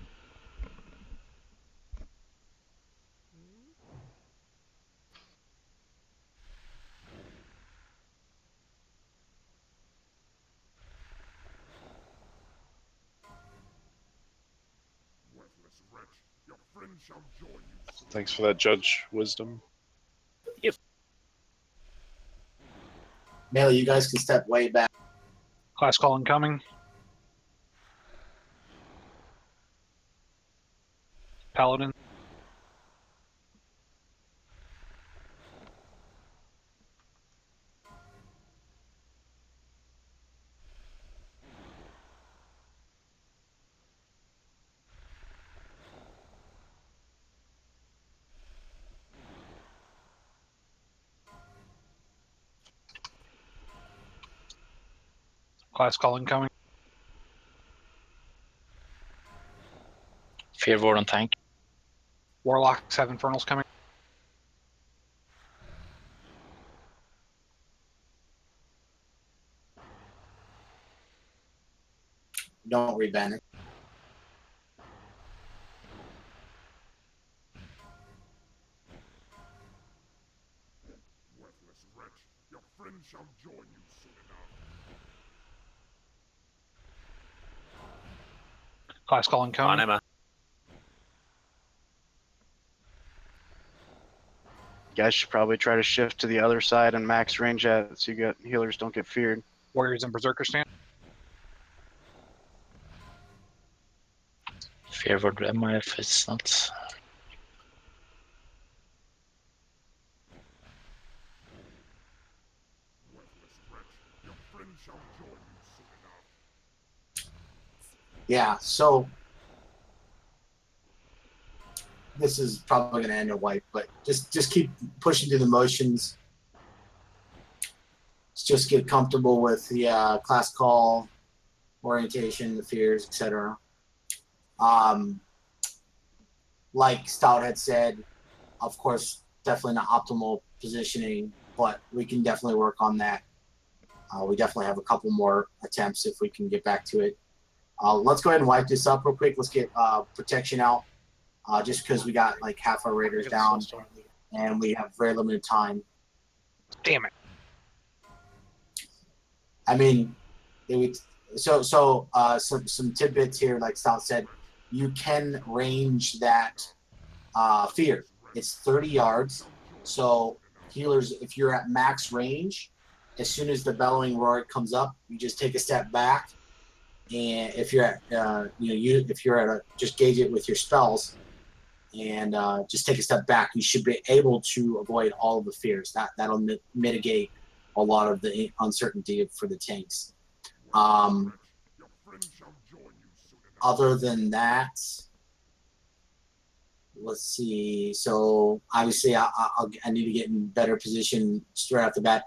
Speaker 22: Thanks for that, Judge Wisdom.
Speaker 6: Yep.
Speaker 1: Melee, you guys can step way back.
Speaker 4: Class call incoming. Paladin. Class call incoming.
Speaker 8: Fear Ward on tank.
Speaker 4: Warlocks have infernals coming.
Speaker 1: Don't reban it.
Speaker 21: Worthless wretch, your friend shall join you soon enough.
Speaker 4: Class call incoming.
Speaker 6: On Emma.
Speaker 2: You guys should probably try to shift to the other side and max range at so you get healers don't get feared.
Speaker 4: Warriors and Berserker stand.
Speaker 8: Fear Ward Emma if it's not.
Speaker 21: Worthless wretch, your friend shall join you soon enough.
Speaker 1: Yeah, so this is probably going to end a wipe, but just keep pushing through the motions. Just get comfortable with the class call, orientation, the fears, etc. Like Stout had said, of course, definitely not optimal positioning, but we can definitely work on that. We definitely have a couple more attempts if we can get back to it. Let's go ahead and wipe this up real quick. Let's get protection out, just because we got like half our raiders down, and we have very limited time.
Speaker 4: Damn it.
Speaker 1: I mean, some tidbits here, like Stout said, you can range that fear. It's 30 yards. So healers, if you're at max range, as soon as the bellowing roar comes up, you just take a step back. And if you're at, if you're at just gauge it with your spells, and just take a step back, you should be able to avoid all of the fears. That'll mitigate a lot of the uncertainty for the tanks. Other than that, let's see. So obviously, I need to get in better position straight off the bat.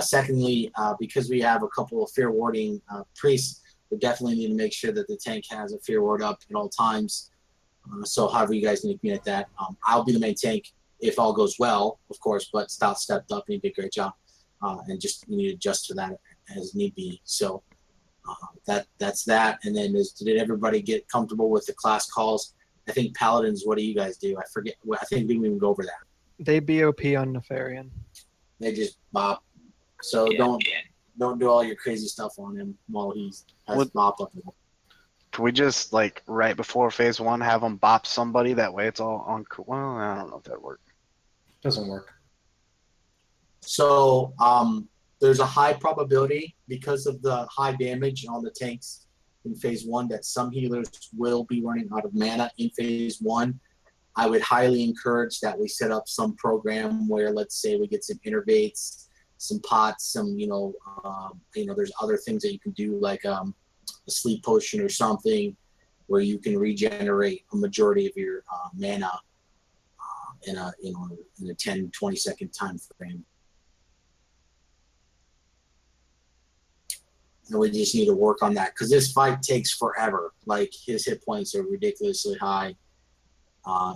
Speaker 1: Secondly, because we have a couple of fear warding priests, we definitely need to make sure that the tank has a fear ward up at all times. So however you guys need to communicate that. I'll be the main tank if all goes well, of course, but Stout stepped up and he did a great job. And just you need to adjust to that as need be. So that's that. And then did everybody get comfortable with the class calls? I think Paladins, what do you guys do? I forget. I think we didn't even go over that.
Speaker 12: They BOP on Nefarian.
Speaker 1: They just bop. So don't do all your crazy stuff on him while he has bop up.
Speaker 2: Can we just like right before phase 1 have him bop somebody? That way it's all on. Well, I don't know if that works.
Speaker 16: Doesn't work.
Speaker 1: So there's a high probability because of the high damage on the tanks in phase 1 that some healers will be running out of mana in phase 1. I would highly encourage that we set up some program where, let's say, we get some innervates, some pots, some there's other things that you can do like a sleep potion or something where you can regenerate a majority of your mana in a 10-20 second time frame. And we just need to work on that because this fight takes forever. Like his hit points are ridiculously high.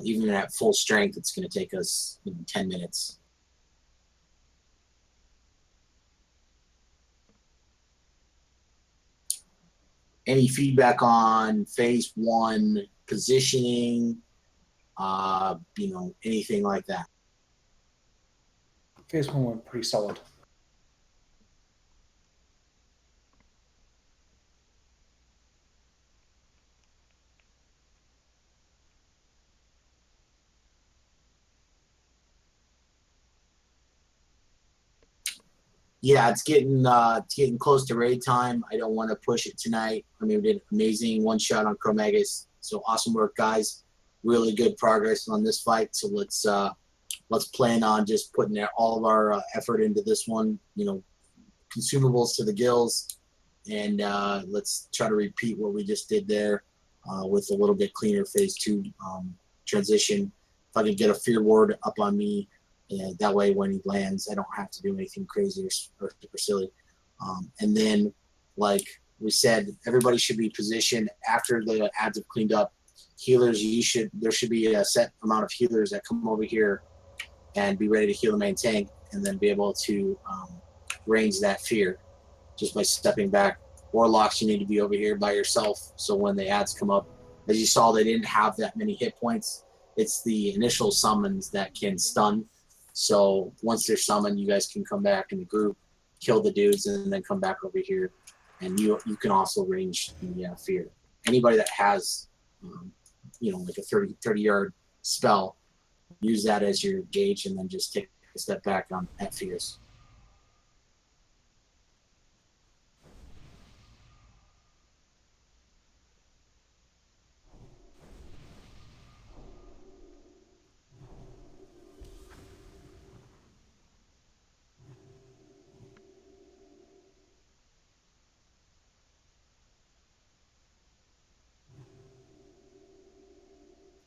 Speaker 1: Even at full strength, it's going to take us 10 minutes. Any feedback on phase 1 positioning? Anything like that?
Speaker 16: Phase 1 went pretty solid.
Speaker 1: Yeah, it's getting close to raid time. I don't want to push it tonight. I mean, we did an amazing one shot on Chromaggus. So awesome work, guys. Really good progress on this fight. So let's plan on just putting all of our effort into this one. Consumables to the gills, and let's try to repeat what we just did there with a little bit cleaner phase 2 transition. If I can get a fear ward up on me. And that way, when he lands, I don't have to do anything crazy or silly. And then, like we said, everybody should be positioned after the ads have cleaned up. Healers, there should be a set amount of healers that come over here and be ready to heal the main tank, and then be able to range that fear just by stepping back. Warlocks, you need to be over here by yourself. So when the ads come up, as you saw, they didn't have that many hit points. It's the initial summons that can stun. So once they're summoned, you guys can come back in the group, kill the dudes, and then come back over here. And you can also range the fear. Anybody that has, like a 30-yard spell, use that as your gauge, and then just take a step back at fears.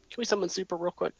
Speaker 3: Can we summon Super real quick?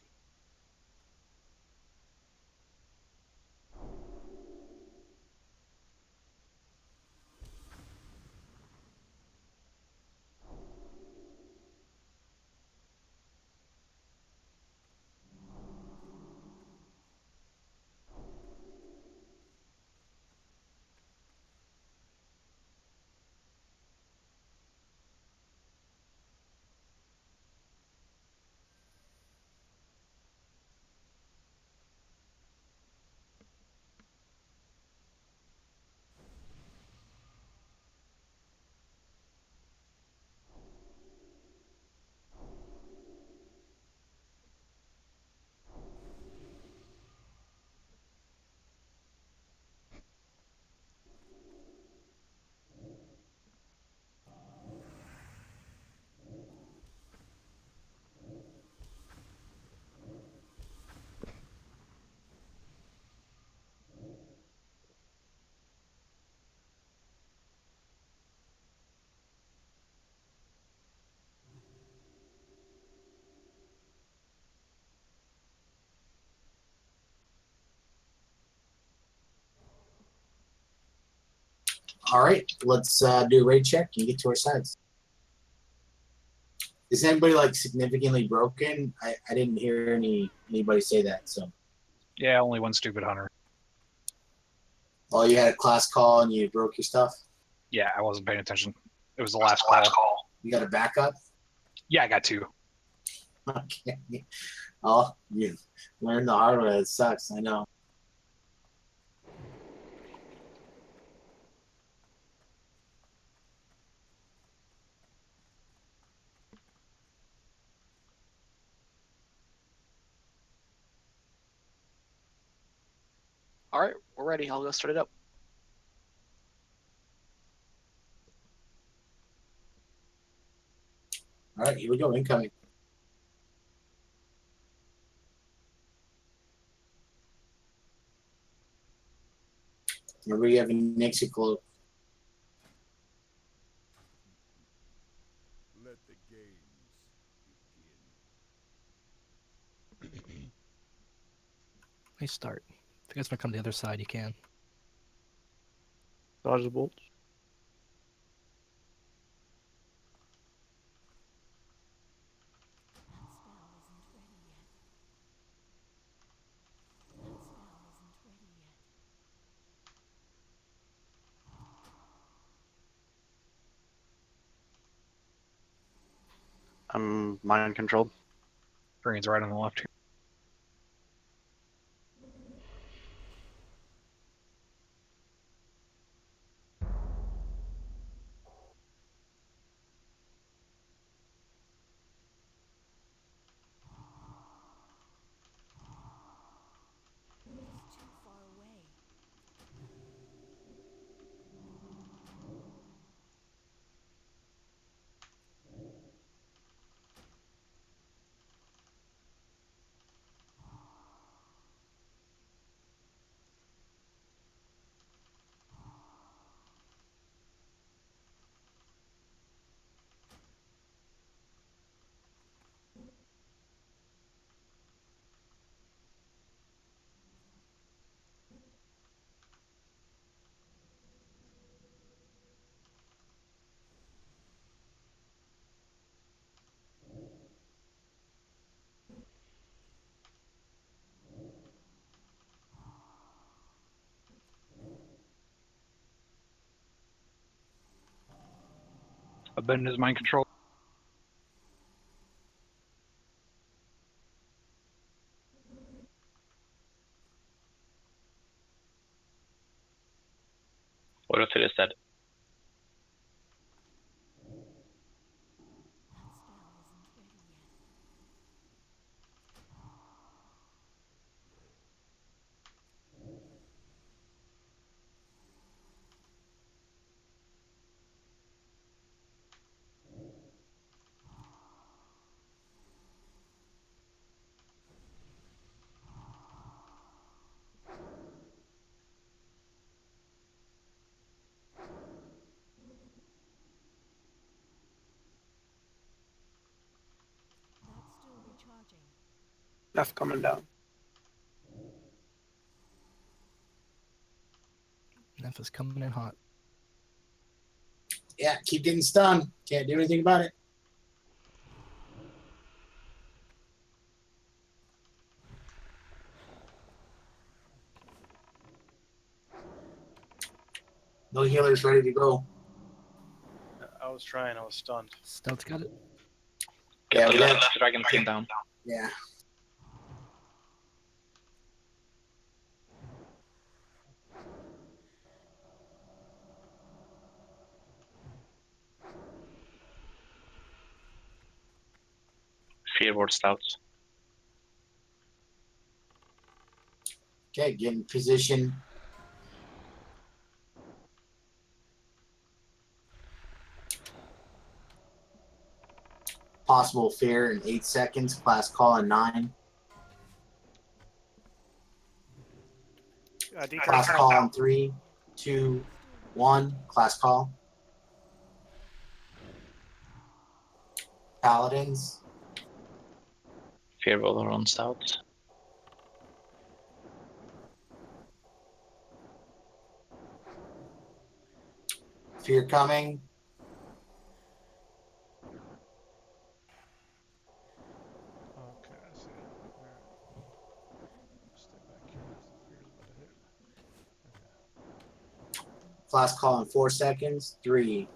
Speaker 1: All right, let's do a raid check and get to our sides. Is anybody like significantly broken? I didn't hear anybody say that. So
Speaker 4: Yeah, only one stupid hunter.
Speaker 1: Oh, you had a class call and you broke your stuff?
Speaker 4: Yeah, I wasn't paying attention. It was the last call.
Speaker 1: You got a backup?
Speaker 4: Yeah, I got 2.
Speaker 1: Okay. Oh, you learned the hard way. It sucks. I know.
Speaker 3: All right, we're ready. I'll go start it up.
Speaker 1: All right, here we go. Incoming. Remember, you have an exit code.
Speaker 21: Let the games begin.
Speaker 15: Nice start. If you guys want to come to the other side, you can.
Speaker 10: Dodge the bolts.
Speaker 18: That spell isn't ready yet. That spell isn't ready yet.
Speaker 2: I'm mind controlled.
Speaker 4: Green's right on the left here.
Speaker 18: It's too far away.
Speaker 4: Abandon his mind control.
Speaker 8: Oilfield is dead.
Speaker 18: That spell isn't ready yet. That's still recharging.
Speaker 5: Enough coming down.
Speaker 15: Neff is coming in hot.
Speaker 1: Yeah, keep getting stunned. Can't do anything about it. No healers ready to go.
Speaker 11: I was trying. I was stunned.
Speaker 15: Stout's got it.
Speaker 8: Get the
Speaker 1: we have-
Speaker 8: last dragon pinned down.
Speaker 1: Yeah.
Speaker 8: Fear ward stouts.
Speaker 1: Okay, get in position. Possible fear in 8 seconds. Class call in 9. Class call in 3, 2, 1. Class call. Paladins.
Speaker 8: Fear roller on stouts.
Speaker 1: Fear coming.
Speaker 13: Okay, I see it. Alright. Stay back here because the fear's about to hit. Okay.
Speaker 1: Class call in 4 seconds. 3,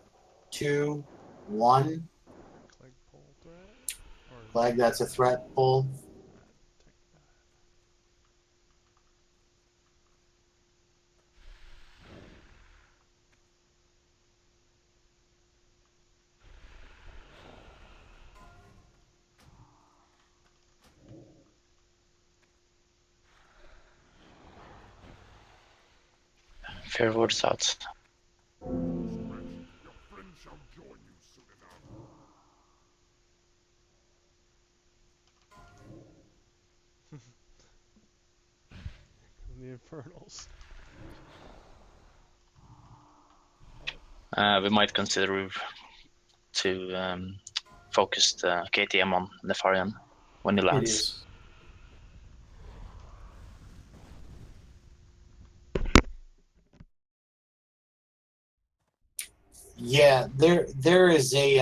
Speaker 1: 2, 1.
Speaker 13: Clegg pull threat? Or
Speaker 1: Flag, that's a threat pull.
Speaker 13: take that.
Speaker 8: Fair words out.
Speaker 21: Your friend shall join you soon enough.
Speaker 13: The Infernals.
Speaker 8: We might consider to focus the KTM on Nefarian when he
Speaker 16: It
Speaker 8: lands.
Speaker 16: is.
Speaker 1: Yeah, there is a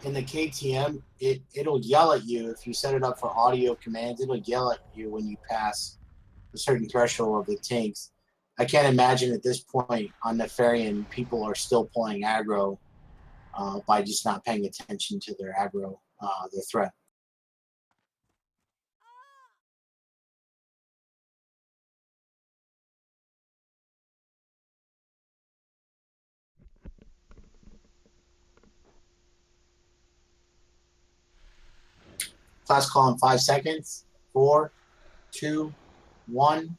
Speaker 1: in the KTM, it'll yell at you if you set it up for audio commands. It'll yell at you when you pass a certain threshold of the tanks. I can't imagine at this point on Nefarian people are still pulling aggro by just not paying attention to their aggro, their threat. Class call in 5 seconds. 4, 2, 1.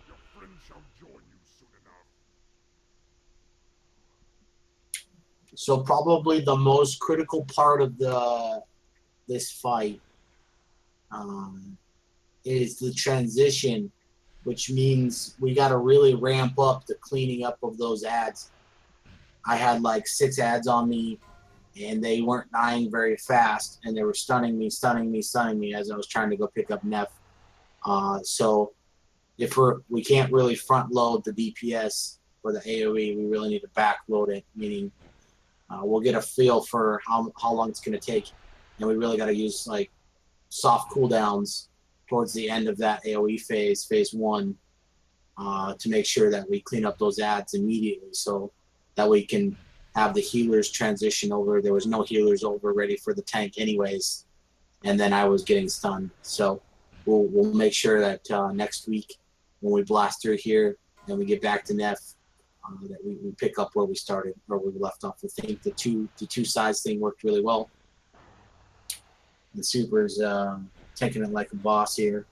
Speaker 21: Your friend shall join you soon enough.
Speaker 1: So probably the most critical part of this fight is the transition, which means we got to really ramp up the cleaning up of those ads. I had like 6 ads on me, and they weren't dying very fast, and they were stunning me as I was trying to go pick up Nef. So if we can't really front load the DPS for the AoE, we really need to back load it, meaning we'll get a feel for how long it's going to take, and we really got to use like soft cooldowns towards the end of that AoE phase 1, to make sure that we clean up those ads immediately, so that we can have the healers transition over. There was no healers over ready for the tank anyways, and then I was getting stunned. So we'll make sure that next week when we blast through here and we get back to Nef, that we pick up where we started, where we left off. I think the two sides thing worked really well. The Super's taking it like a boss here.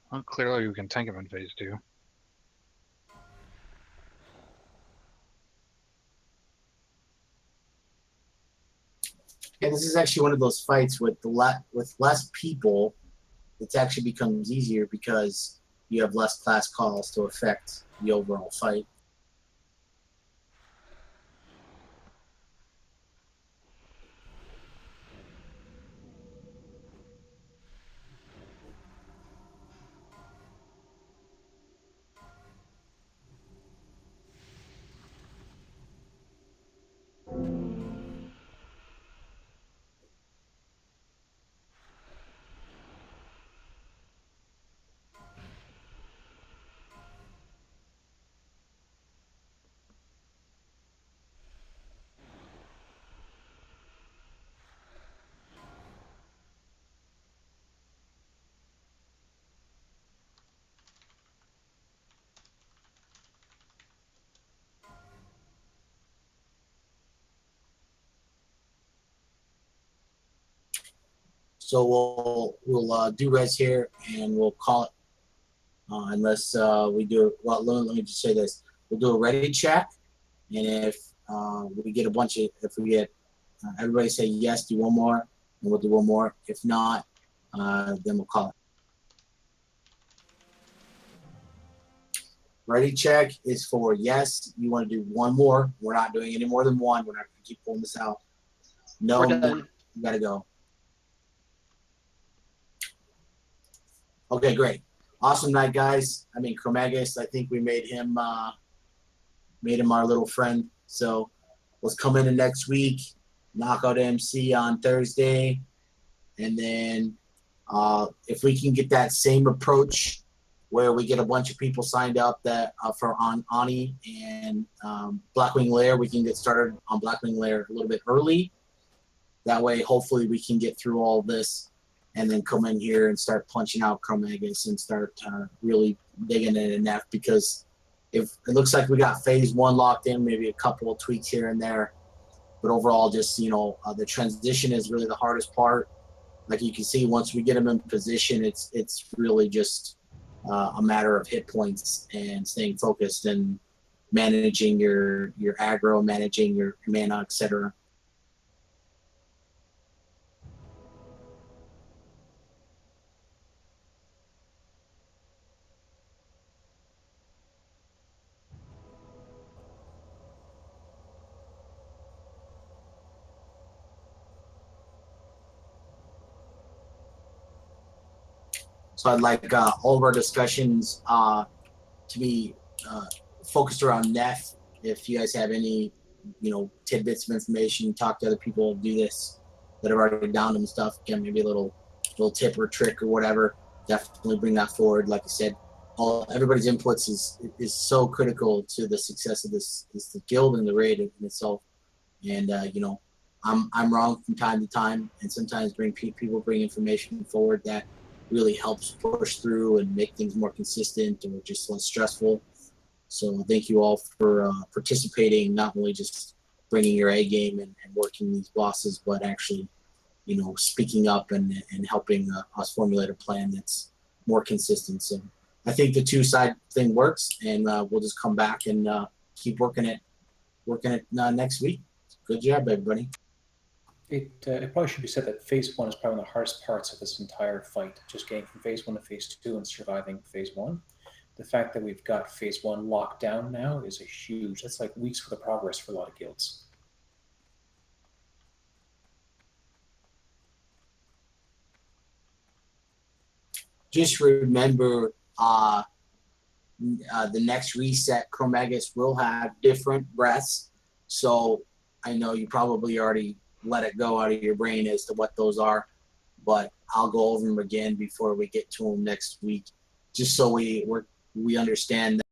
Speaker 4: Well, clearly we can tank him in phase 2.
Speaker 1: Yeah, this is actually one of those fights with less people. It actually becomes easier because you have less class calls to affect the overall fight. So we'll do res here and we'll call it unless we do. Well, let me just say this: we'll do a ready check, and if we get a bunch of, if we get everybody say yes, do one more, and we'll do one more. If not, then we'll call it. Ready check is for yes, you want to do one more. We're not doing any more than one. We're not going to keep pulling this out. No,
Speaker 3: We're done.
Speaker 1: You got to go. Okay, great. Awesome night, guys. I mean, Chromaggus, I think we made him our little friend. So let's come in next week, knock out MC on Thursday, and then if we can get that same approach where we get a bunch of people signed up that for Ani and Blackwing Lair, we can get started on Blackwing Lair a little bit early. That way, hopefully, we can get through all this and then come in here and start punching out Chromaggus and start really digging in Nef, because if it looks like we got phase 1 locked in, maybe a couple of tweaks here and there, but overall, just the transition is really the hardest part. Like you can see, once we get them in position, it's really just a matter of hit points and staying focused and managing your aggro, managing your mana, etc. So I'd like all of our discussions to be focused around Nef. If you guys have any, tidbits of information, talk to other people, do this that have already downed them stuff. Again, maybe a little tip or trick or whatever. Definitely bring that forward. Like I said, everybody's inputs is so critical to the success of this the guild and the raid in itself. And I'm wrong from time to time, and sometimes people bring information forward that really helps push through and make things more consistent or just less stressful. So thank you all for participating, not only just bringing your A game and working these bosses, but actually, speaking up and helping us formulate a plan that's more consistent. So I think the two-side thing works, and we'll just come back and keep working it next week. Good job, everybody.
Speaker 16: It probably should be said that phase 1 is probably one of the hardest parts of this entire fight, just getting from phase 1 to phase 2 and surviving phase 1. The fact that we've got phase 1 locked down now is that's like weeks worth of progress for a lot of guilds.
Speaker 1: Just remember, the next reset, Chromaggus will have different breaths. So I know you probably already let it go out of your brain as to what those are, but I'll go over them again before we get to them next week, just so we understand that